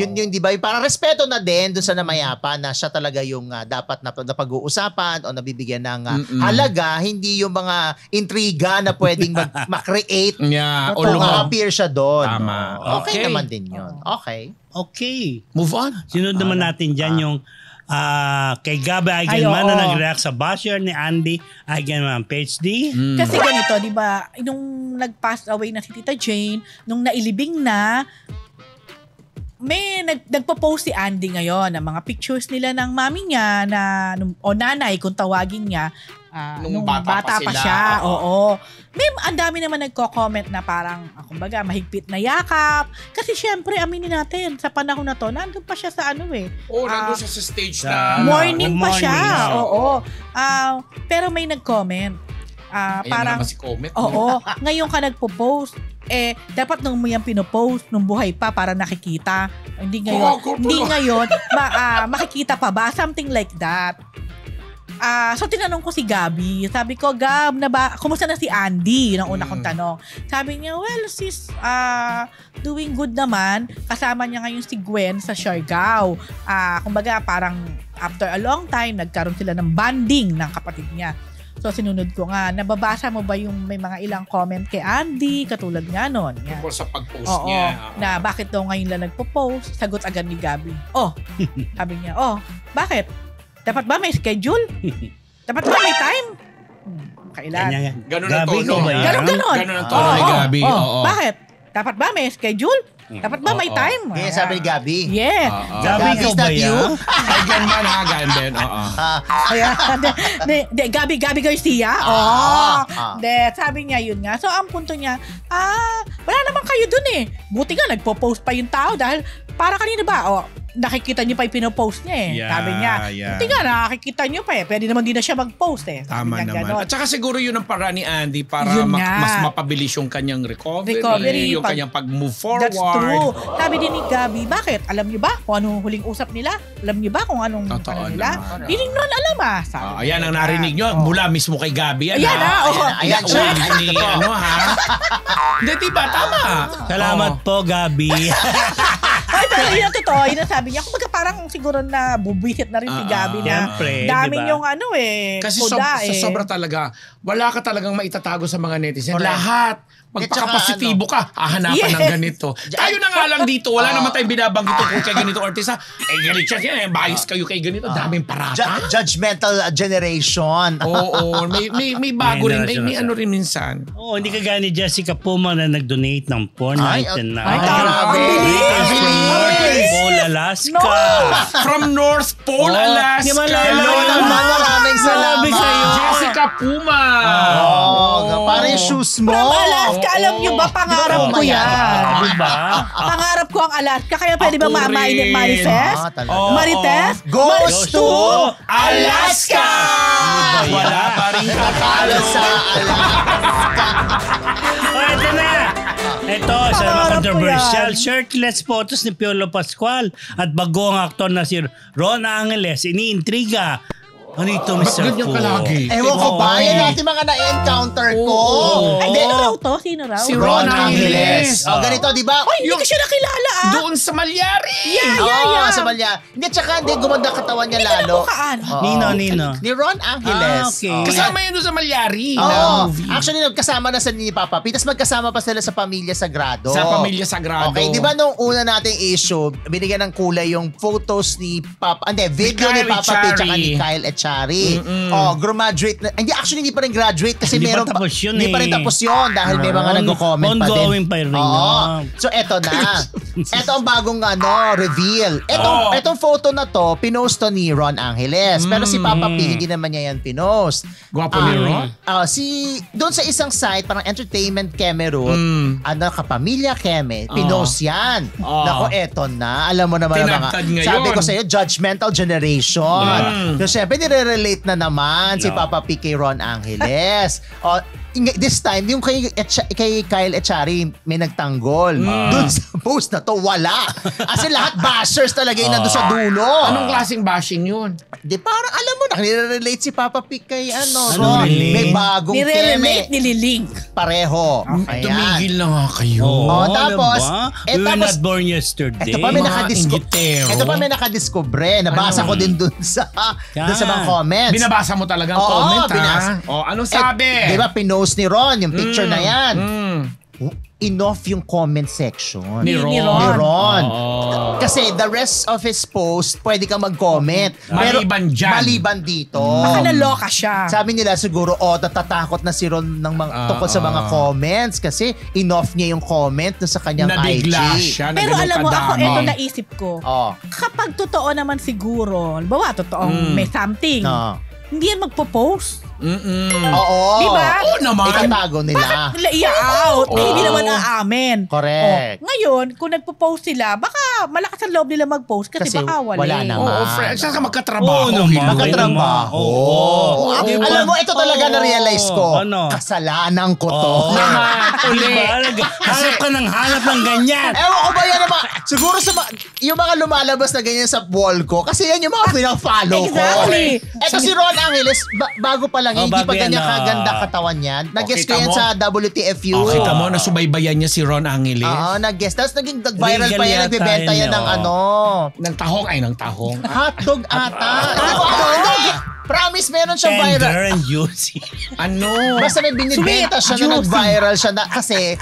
Yun, di ba? Parang respeto na din doon sa namayapa na siya talaga yung dapat na pag-uusapan o nabibigyan ng halaga, hindi yung mga intriga na pwedeng ma-create o ma-appear siya doon. Tama. Okay naman din yun. Okay. Move on. Sunod naman natin dyan yung kay Gabi Eigenman na nag-react sa basher ni Andy Eigenman, PhD. Kasi ganito, di ba, nung nag-pass away na si Tita Jane, nung nailibing na, may nagpo-post si Andy ngayon ng mga pictures nila ng mami niya o nanay kung tawagin niya nung bata pa siya. Oo. May ang dami naman nagko-comment na parang kumbaga mahigpit na yakap kasi syempre aminin natin sa panahon na to nandun pa siya sa nandun siya sa stage na morning pa siya. Oo. Pero may nag-comment. Parang naman si comment. Oo. Ngayon ka nagpo-post. Dapat nung mo yan pinopost nung buhay pa para nakikita. Hindi ngayon makikita pa ba? Something like that. So tinanong ko si Gabi. Sabi ko, Gab, kumusta na si Andy? Nang una kong tanong. Sabi niya, well, sis, doing good naman. Kasama niya ngayon si Gwen sa Siargao. Kumbaga, parang after a long time, nagkaroon sila ng bonding ng kapatid niya. So, sinunod ko nga, nababasa mo ba yung may mga ilang comment kay Andy, katulad nga nun? Tungkol sa pag-post niya. Na bakit daw ngayon lang nagpo-post? Sagot agad ni Gabi. Sabi niya, bakit? Dapat ba may schedule? Dapat ba may time? Kailan? Ganun ang tono. Ganun ang tono ni Gabi. Bakit? Dapat ba may schedule? Dapat ba may time? Kaya sabi ni Gabi. Yes. Gabi ko ba yan? Eigenman Ganben. Gabi Garcia? Sabi niya yun nga. So, ang punto niya, wala naman kayo dun eh. Buti nga, nagpo-post pa yung tao dahil para kanina ba, nakikita niyo pa yung pinopost niya eh. Sabi niya, buti nga, nakikita niyo pa eh. Pwede naman din na siya mag-post eh. Tama naman. At saka siguro yun ang paraan ni Andy para mas mapabilis yung kanyang recovery, yung kanyang pag-move forward. That's true. Sabi din ni Gabi, bakit? Alam niyo ba kung anong huling usap nila? Alam niyo ba kung anong nila? Hindi nun alam ayan ang narinig niyo mula mismo kay Gabi. Ayan Ayan. Hindi, diba? Tama. Salamat po, Gabi. Pero yun ang totoo, yun ang sabi niya. Kumbaga parang siguro na bubisit na rin si Gabi na dami diba? Yung kasi kuda sobra talaga, wala ka talagang maitatago sa mga netizen. Lahat. Magpakapositibo ka, hahanapan ng ganito. Tayo na nga lang dito, wala naman tayong binabanggit kung kay ganito artista. Ganit siya, bias kayo kay ganito, daming parata. Judgmental generation. Oo, may bago rin, may ano rin minsan. Hindi ka gani Jessica Puma na nag-donate ng $4.99. Pole, Alaska. From North Pole, Alaska. Maraming salamat. Jessica Puma. Parang yung shoes mo. From Alaska, alam nyo ba, pangarap ko yan. Diba? Pangarap ko ang Alaska, kaya pwede ba manifest? Marites? Goes to Alaska! Wala pa rin Natalo sa Alaska. Ito na. Ito, sa mga Pangarap ko controversial, yan. shirtless photos ni Piolo Pascual at bagong aktor na si Ron Angeles. Iniintriga. Ano ito, Mr. ganyan Fu? kalagi? Ewan ko ba? Yan natin mga na-encounter ko. Ay, sino raw to? Sino raw? Si Ron Ron Angeles. Angeles. Ganito, di ba? Ay, hindi ko siya nakilala Doon sa Malyari. Yeah. Sa Malya. Hindi, tsaka hindi gumanda katawan niya Hindi lalo. nabukaan. Nino. Ni Ron Angeles. Okay. Kasama yun doon sa Malyari na Oo. movie. Actually, nagkasama na sa ni Papa P. Tapos magkasama pa sila sa Pamilya Sagrado. Sa Pamilya Sagrado. Okay, di ba nung una nating issue, binigyan ng kulay yung photos ni Papa, video ni Kyle Papa P Echari. tsaka ni Kyle Echari. Graduate na. Hindi pa rin graduate kasi Hindi pa meron tapos yun Hindi pa rin tapos yun dahil may mga nagko-comment pa din. Ongoing pa rin yun. So eto na. Eto ang bagong reveal. Etong photo na to, pinost to ni Ron Angeles. Pero si Papa P, hindi naman niya yan pinost. Gwapo ni Ron? Doon sa isang site, parang Entertainment Kemerut, Kapamilya Keme, pinost yan. Nako, eto na. Alam mo naman Tinagtad ngayon. sabi ko sa'yo, judgmental generation. So syempre, nire-relate na naman si Papa P kay Ron Angeles. This time, yung kay Kyle Echari, may nagtanggol. Doon sa post na to, wala. As in, lahat bashers talaga yung nandun sa dulo. Anong klaseng bashing yun? Di parang alam mo na, nire-relate si Papa P kay Ano, Ron. relate? May bagong Nire-relate, Keme. nililink. Pareho. Ayan. Tumigil na nga kayo. Tapos, We were not born yesterday. Ito pa may Mga inggitero. Ito pa may nakadiscobre. Nabasa ko din dun sa mga comments. Binabasa mo talaga ang Oo, comment, binasa. Anong sabi? Di ba pinost ni Ron yung picture na yan? Enough yung comment section. Ni Ron. Ni Ron. Kasi Kasi the rest of his post, pwede ka mag-comment. Maliban dyan. Maliban dito. Baka naloka siya. Sabi nila siguro, natatakot na si Ron ng tungkol sa mga comments kasi enough niya yung comment dun sa kanyang nabigla IG. siya. Pero alam mo, ako, kadami. ito naisip ko. Kapag totoo naman siguro, bawa, totoong may something, hindi yan magpo-post. Oo. Diba? Oo naman. Itatago nila. Bakit nila i-out? Hindi naman aamin. Correct. Ngayon, kung nagpo-post sila, baka malakas ang loob nila mag-post kasi baka wala naman. Oo, friends. Saan ka magkatrabaho? Magkatrabaho. Diba? Alam mo, ito talaga na-realize ko. Ano? Kasalanan ko to. Hanap ka ng hanap ng ganyan. Ewan ko ba yan naman? Siguro yung mga lumalabas na ganyan sa wall ko, kasi yan yung mga pinafollow ko. Exactly. Eto si Ron Angeles, bago pa lang, hindi pa bago yan, ganyan kaganda katawan yan. Nag-guest ko yan sa WTFU. Kita mo, nasubaybayan niya si Ron Angeles. Oo, nag-guest. Tapos naging viral pa yan, Regal nagbibenta yata yan yun, ng Ng tahong ay ng tahong. hotdog ata. Hindi. Promise, meron siyang viral. Tender and juicy. Ano? Basta may binibenta siya na nag-viral siya kasi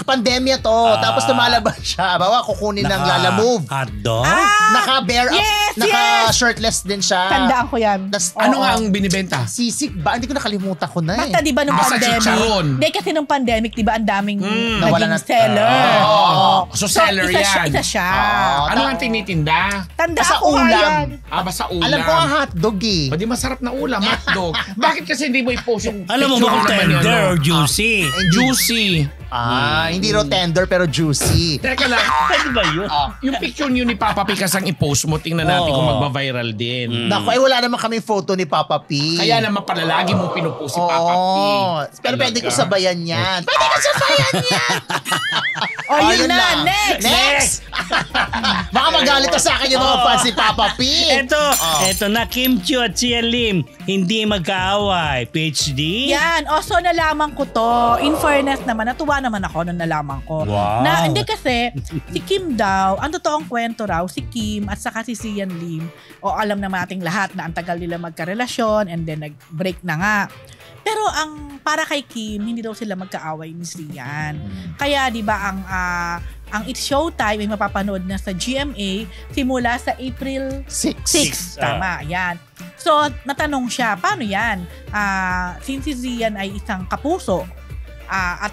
pandemya to. Tapos lumalabas siya. Bawa, kukunin ng Lala Move. Hotdog? Naka-bare up. Yes, Naka-shirtless din siya. Tandaan ko yan. Ano nga ang binibenta? Sisig ba? Hindi ko nakalimutan ko na Basta di ba nung Basta pandemic? chicharon. Hindi kasi nung pandemic, di ba ang daming Nawala naging na- seller. So, seller yan. Isa siya. Ano ang tinitinda? Tandaan Basta ko nga ulam. yan. Basta ulam. Alam ko ang hotdog eh. O di masarap na ulam, hotdog. Bakit kasi hindi mo i-post yung Alam mo picture ba kung naman yun, tender ano? or juicy? Juicy. Hindi raw tender pero juicy. Teka lang. Pwede ba yun? Yung picture niyo ni Papa P kasang i-post mo, tingnan natin kung magba-viral din. Naku, wala naman kaming photo ni Papa P. Kaya naman pala lagi mo pinupost si Papa P. Pero pwede ko sabayan yan. Pwede ko sabayan yan. Yun na. lang. Next. Baka magalit na sa akin yung mga fans ni Papa P. Eto na, Kim Chiu at Sia Lim, hindi magkaaway. PhD? Yan. So nalaman ko to. In fairness naman, natuwa naman ako nung nalaman ko. Wow. Na hindi kasi, si Kim daw, ang totoong kwento raw, si Kim at saka si Sian Lim, alam naman nating lahat na ang tagal nila magkarelasyon and then nag-break na nga. Pero para kay Kim, hindi daw sila magkaaway ni Sian. Kaya 'di ba ang It's Showtime ay mapapanood na sa GMA simula sa April 6. Tama, yan. So, natanong siya, paano yan? Since si Sian ay isang kapuso, at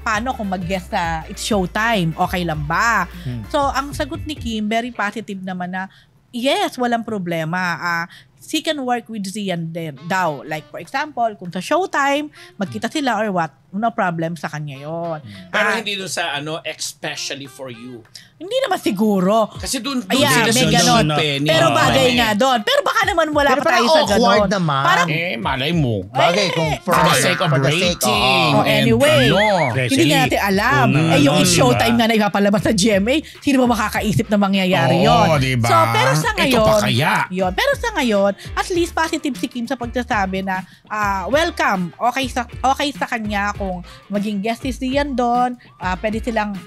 paano kung mag-guest sa It's Showtime? Okay lang ba? So, ang sagot ni Kim, very positive naman na, yes, walang problema. she can work with Zian din daw. Like for example, kung sa Showtime, magkita sila or what, no problem sa kanya yon. Pero hindi doon sa especially for you. Hindi naman siguro. Kasi doon sila may ganon. Penny. Pero bagay nga doon. Pero baka naman wala pa tayo sa ganon. awkward naman. Parang, malay mo. Bagay kung For the sake of rating. Anyway, And, hindi nga natin alam. Yung It's Showtime na ipapalabas sa GMA, sino ba makakaisip na mangyayari yon? Diba? So, pero sa ngayon, ito pa kaya. Yun. Pero sa ngayon, at least positive si Kim sa pagsasabi na welcome. Okay sa kanya kung maging guest si Zian doon. Pwede silang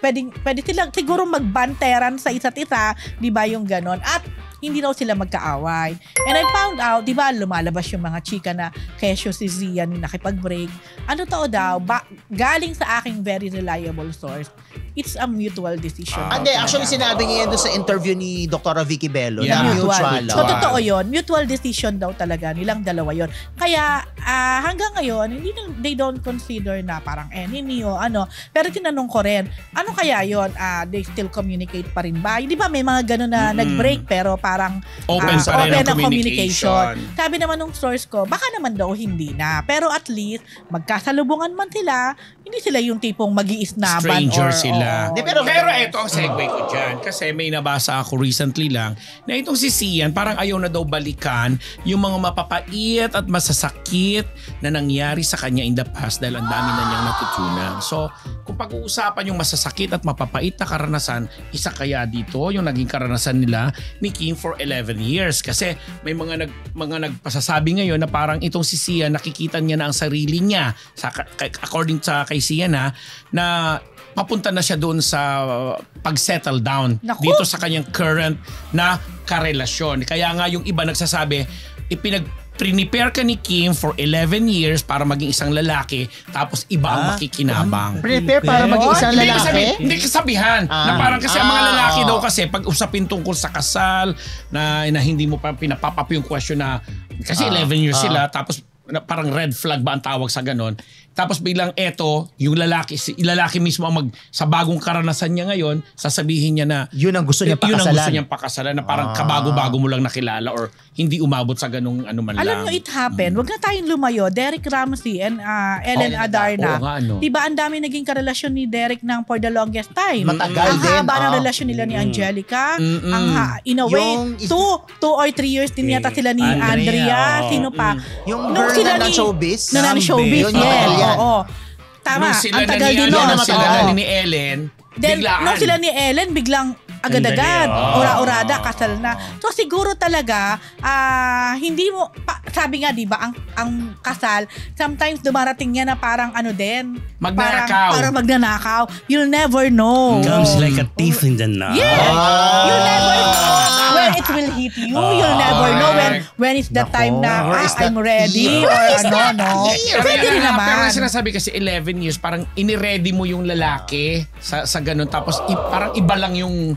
siguro magbanteran sa isa't isa, di ba yung ganon? At hindi daw sila magkaaway. And I found out, di ba, lumalabas yung mga chika na kesyo si Zian yung nakipag-break. Ano tao daw, galing sa aking very reliable source, it's a mutual decision. Actually sinabi niya yan doon sa interview ni Dr. Vicky Bello. Yeah. Na mutual. So, totoo yun. Mutual decision daw talaga. Nilang dalawa yun. Kaya, hanggang ngayon, they don't consider na parang enemy o ano. Pero tinanong ko rin, ano kaya yun? They still communicate pa rin ba? Di ba may mga gano'n na nag-break pero parang open pa rin ang communication. Sabi naman nung source ko, baka naman daw hindi na. Pero at least, magkasalubungan man sila, hindi sila yung tipong mag-iisnaban. Stranger sila. Pero ito ang segue ko dyan. Kasi may nabasa ako recently lang na itong si Zian parang ayaw na daw balikan yung mga mapapait at masasakit na nangyari sa kanya in the past dahil ang dami na niyang natutunan. So, kung pag-uusapan yung masasakit at mapapait na karanasan, isa kaya dito yung naging karanasan nila ni Kim for 11 years. Kasi may mga nagpasasabi ngayon na parang itong si Zian nakikita niya na ang sarili niya according sa kay Zian na papunta na siya doon sa pag-settle down. Naku! Dito sa kanyang current na karelasyon. Kaya nga yung iba nagsasabi, prepare ka ni Kim for 11 years para maging isang lalaki tapos iba ang makikinabang. Prepare para maging isang lalaki? Hindi kasabihan. Na parang kasi ang mga lalaki daw kasi pag usapin tungkol sa kasal na hindi mo pa pinapapap yung question na kasi 11 years sila tapos parang red flag ba ang tawag sa ganon. Tapos biglang yung lalaki mismo ang sa bagong karanasan niya ngayon, sasabihin niya na yun ang gusto niya pakasalan. Yun ang gusto niyang pakasalan na parang kabago-bago mo lang nakilala or hindi umabot sa ganung ano man lang. Alam nyo, it happened. Huwag na tayong lumayo. Derek Ramsey and Ellen Adarna. Diba ang dami naging karelasyon ni Derek ng for the longest time. Matagal ang din. Ang haba ng relasyon nila ni Angelica. In a way, 2 or 3 years din yata sila ni Andrea. Sino pa? Yung girl na showbiz. Na showbiz, yes. Oo. Tama. Ang tagal din nun. Sila ni Ellen, biglaan. Nung sila ni Ellen, biglang agad-agad. Ura-urada, kasal na. So siguro talaga, hindi mo, sabi nga diba, ang kasal, sometimes dumarating niya na parang magnanakaw. Parang magnanakaw. You'll never know. Comes like a thief in the night. Yeah. You'll never know when it will hit you. You'll never know when it's the time na I'm ready or no. Pwede rin naman. Pero sinasabi kasi 11 years, parang iniready mo yung lalaki sa ganun. Tapos parang iba lang yung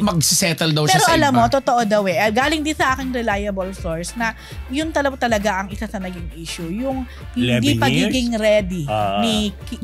magsisettle daw siya sa iba. Pero alam mo, totoo daw galing din sa aking reliable source na yun talaga ang isa sa naging issue. Yung hindi pagiging ready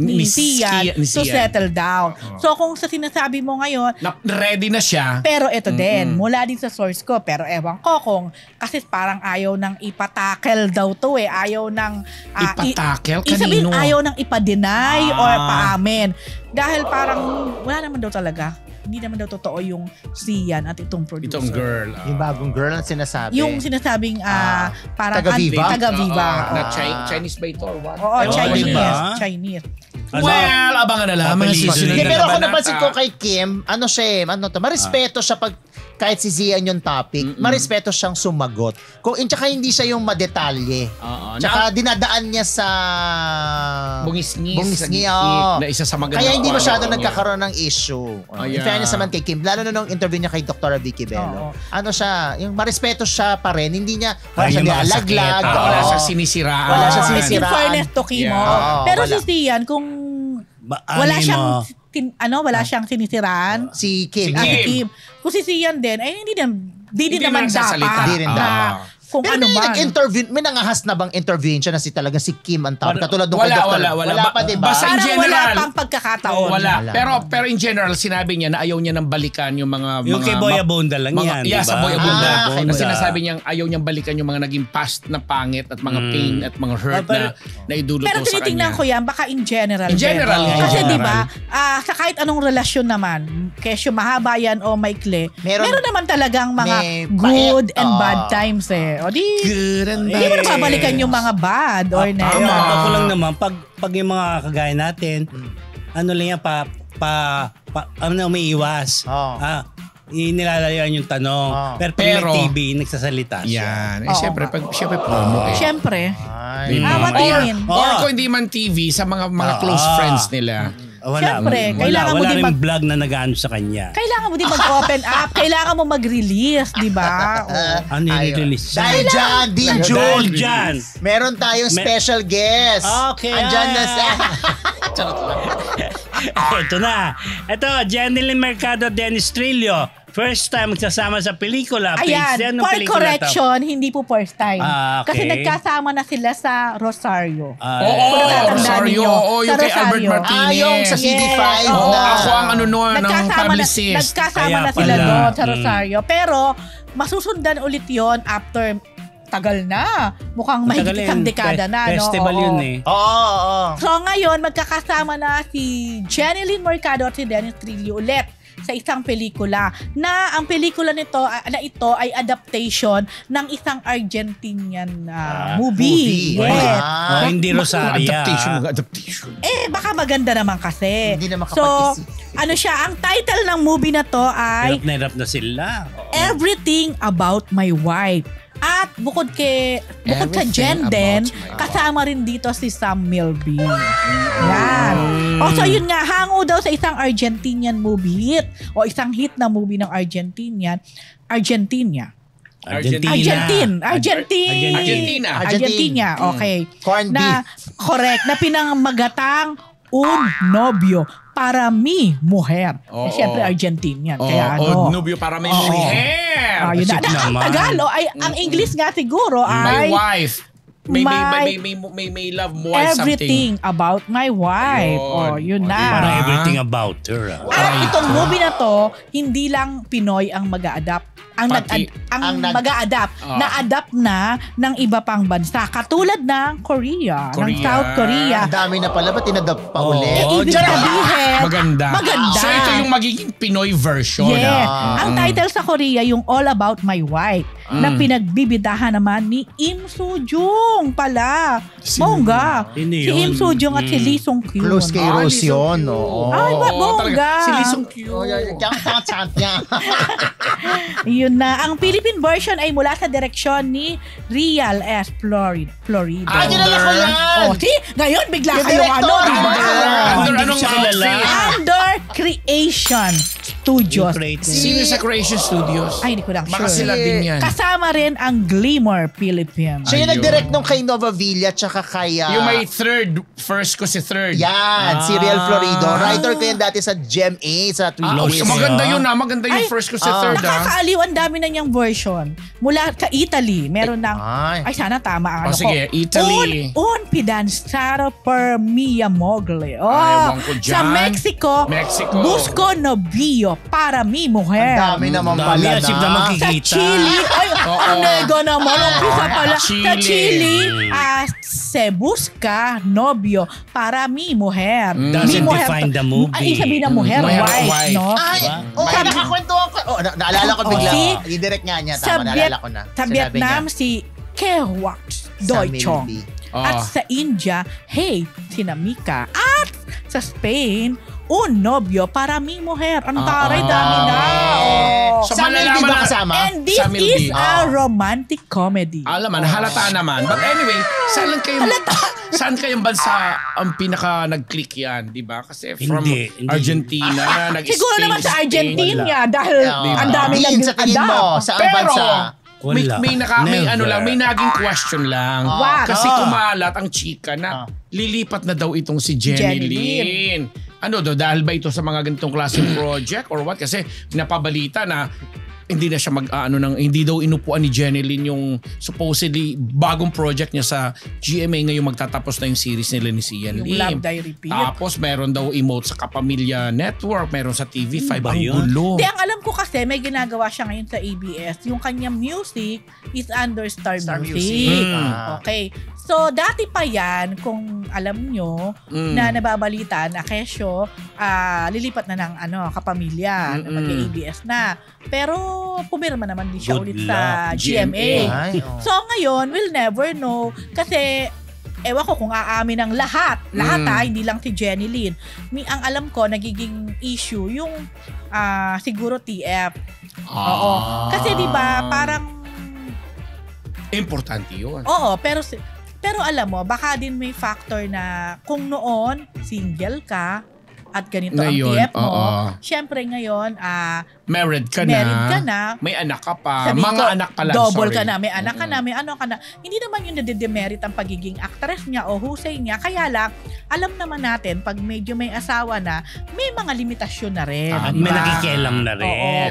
ni Zian to settle down. So kung sa sinasabi mo ngayon, ready na siya. Pero ito din, mula din sa source ko, pero ewan ko kung kasi parang ayaw nang ipatakel daw to ayaw nang ipatakel kanino? Ayaw nang ipa-deny or paamin. Dahil parang wala naman daw talaga. Hindi naman daw totoo yung Zian at itong producer. Itong girl. Yung bagong girl na sinasabi. Yung sinasabing parang taga-Viva. Na Chinese ba ito or what? Oo, Chinese. Well, abangan na lang. Pero ako napansin ko kay Kim, marespeto siya pag kahit si Zian yung topic, marespeto siyang sumagot. Tsaka hindi siya yung madetalye. Tsaka dinadaan niya sa bungis-ngis. Na isa sa maganda. Kaya hindi masyado nagkakaroon ng issue. In fairness naman kay Kim, lalo na nung interview niya kay Dr. Vicky Bello. Yung marespeto siya pa rin. Hindi niya, wala siya nilalaglag. Wala siya sinisiraan. In fairness to Kim. Pero si Zian, kung wala siyang sinisiraan. Si Kim. Kung si Zian din, hindi din naman dapat kung pero ano man. may nangahas na bang intervention na talaga si Kim ang tawag? Katulad nung kay Dr. Wala pa, diba? Basta in Parang general. wala pang pagkakataon. Wala. Pero in general, sinabi niya na ayaw niya nang balikan yung mga... Yung kay Boy Abunda lang yan, Yeah, diba? sa Boy Abunda. Abunda. Na sinasabi niyang ayaw niyang balikan yung mga naging past na pangit at mga pain at mga hurt na idulot pero mo sa kanya. tinitingnan ko yan, baka in general. In general. Kasi in di general. ba, sa kahit anong relasyon naman, kesyo mahaba yan o maikli, meron naman talagang mga good and bad times eh. O di, Good and bad. hindi mo nababalikan yung mga bad or na. Ako lang naman, pag yung mga kagaya natin, ano lang yan, may iwas. Inilalayaan yung tanong. Pero pag may TV, nagsasalita siya. Yan. Siyempre, promo eh. Siyempre. What do you mean? Or kung hindi man TV, sa mga close friends nila. Siyempre, kailangan mo wala din rin vlog na nag-ano sa kanya. Kailangan mo din mag-open up. Kailangan mo mag-release, di ba? Ano yung release? Dahil dyan, Dean June. Dyan. Meron tayong special guest. Okay. Andyan na sa... Ito na. Ito, Jeneline Mercado, Dennis Trillo. First time magsasama sa pelikula. Ayan, for correction, hindi po first time. Okay. Kasi nagkasama na sila sa Rosario. Rosario. Yung kay Albert Martinez. Yung sa CD5 na. Ako ang ng publicist. Nagkasama na sila doon sa Rosario. Pero, masusundan ulit yon after tagal na. Mukhang mahigit isang dekada na. Festival yun eh. Oo. So ngayon, magkakasama na si Jeneline Mercado at si Dennis Trillo ulit sa isang pelikula na ang pelikula nito na ito ay adaptation ng isang Argentinian movie. Yes. Hindi Rosario. Adaptation. Baka maganda naman kasi. Hindi naman so, ano siya, ang title ng movie na to ay Hirap na sila. Everything About My Wife. At bukod sa Jen din, kasama rin dito si Sam Milby. Yan. So yun nga, hango daw sa isang Argentinian movie hit o isang hit na movie ng Argentina. Okay. Corned beef. Correct. Na pinangmagatang Un Novio para mi mujer. Siyempre Argentinian. Kaya Novio para mi mujer. Yun na. Ang Tagalog ay ang English nga siguro ay my wife. May love more everything something. About my wife. Yun na. Parang everything about her. At itong movie na to, hindi lang Pinoy ang mag-a-adapt. Ang mag-a-adapt. Na-adapt na ng iba pang bansa. Katulad ng Korea. Ng South Korea. Ang dami na pala. Ba't tinadapt pa ulit? Ibig sabihin, maganda. Maganda. So ito yung magiging Pinoy version. Yes. Ang title sa Korea, yung All About My Wife. Na pinagbibidahan naman ni Im Soo-jung pala. Bongga. Si Im Soo-jung at si Lee Sung-kyun. Close kay Rose yun. Ay, bongga. Si Lee Sung-kyun. Yun na. Ang Philippine version ay mula sa direksyon ni Rial S. Florido. Ginala ko yan! Ngayon, bigla Yung kayong director, Under Creation Studios. Sino sa Creation Studios? Ay, hindi ko lang Baka sure. sila din yan. Kasama rin ang Glimmer Philippines. Siya yung nag-direct nung kay Nova Villa tsaka kay... Yung may first ko si third. Yan, si Riel Florido. Writer ko yan dati sa Gem A, sa Twitch. Maganda yun maganda yung first ko si third. Nakakaaliw, ang dami na niyang version. Mula ka Italy, meron ng... Ay, sana tama ang ano ko. Sige, Italy. Un Pidanzaro per Mia Mogli. Sa Mexico, Busco Novio para mi mujer. Ang dami naman pala na. Sa Chile, ang nego naman. Umpisa pala. Sa Chile, se busca novio para mi mujer. Doesn't define the movie. Ay, sabihin na mujer, wife, no? Ay, nakakwentuhan ko. Naalala ko bigla. I-direct nga niya. Tama, naalala ko na. Sa Vietnam, si Kewax Doichong. At sa India, si Namika. At sa Spain, un novio para mi mujer. Ang taray, dami na. So, Sa Milby ba kasama? And this is a romantic comedy. Alam man, halata naman. But anyway, saan kayong bansa ang pinaka nag-click yan, di ba? Kasi from Argentina, siguro naman sa Argentina dahil ang dami sa tingin mo, saan bansa? may naging question lang. Kasi kumalat ang chika na lilipat na daw itong si Jeneline. Dahil ba ito sa mga ganitong klaseng project or what? Kasi napabalita na hindi na siya hindi daw inupuan ni Jeneline yung supposedly bagong project niya sa GMA ngayon magtatapos na yung series nila ni Sian Lim. Yung Love Die Repeat. Tapos meron daw emote sa Kapamilya Network, meron sa TV5, ang gulo. Ang alam ko kasi may ginagawa siya ngayon sa ABS. Yung kanyang music is under Star Music. Okay. So, dati pa yan, kung alam nyo, na nababalita na Kesyo, lilipat na ng Kapamilya, mag-ABS na. Pero, pumirma naman din siya ulit sa GMA. So, ngayon, we'll never know. Kasi, ewan ko kung aamin ng lahat. Hindi lang si Jeneline. Ang alam ko, nagiging issue yung siguro TF. Oo. Kasi di ba parang importante yun. Oo, pero alam mo, baka din may factor na kung noon single ka at ganito ngayon, ang TF mo, syempre ngayon married ka na, may anak ka pa, anak ka lang, double ka na, may anak ka na, may ano ka na. Hindi naman yun nade-demerit ang pagiging actress niya o husay niya. Kaya lang, alam naman natin, pag medyo may asawa na, may mga limitasyon na rin. May nakikialam na rin. Oo,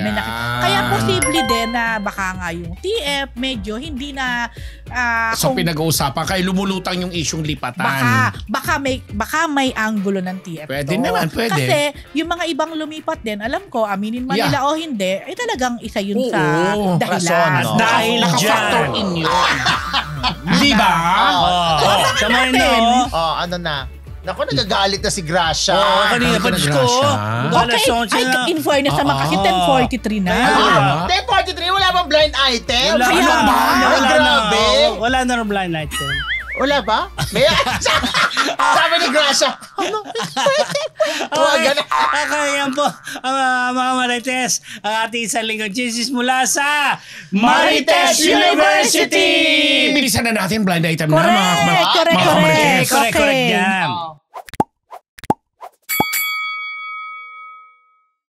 kaya posible din na baka nga yung TF, medyo hindi na... so pinag-uusapan, kaya lumulutang yung isyong lipatan. Baka may anggulo ng TF. Pwede naman, pwede. Kasi yung mga ibang lumipat din, alam ko, aminin man nila o hindi, ay talagang isa yun sa dahilan. Dahil naka-factor in yun. Di ba? Ano na? Naku, nagagalit na si Gracia. Kanina pa ko. Okay, in fairness naman kasi 10:43 na. 10:43, wala bang blind item? Wala ba? Grabe. Wala na rin blind item. Wala ba? May sabi ni Gracia. Yan po ang mga Marites. Ang ating isang lingkod Jesus mula sa Marites University. Bilisan na natin blind item na mga Marites. Correct yan.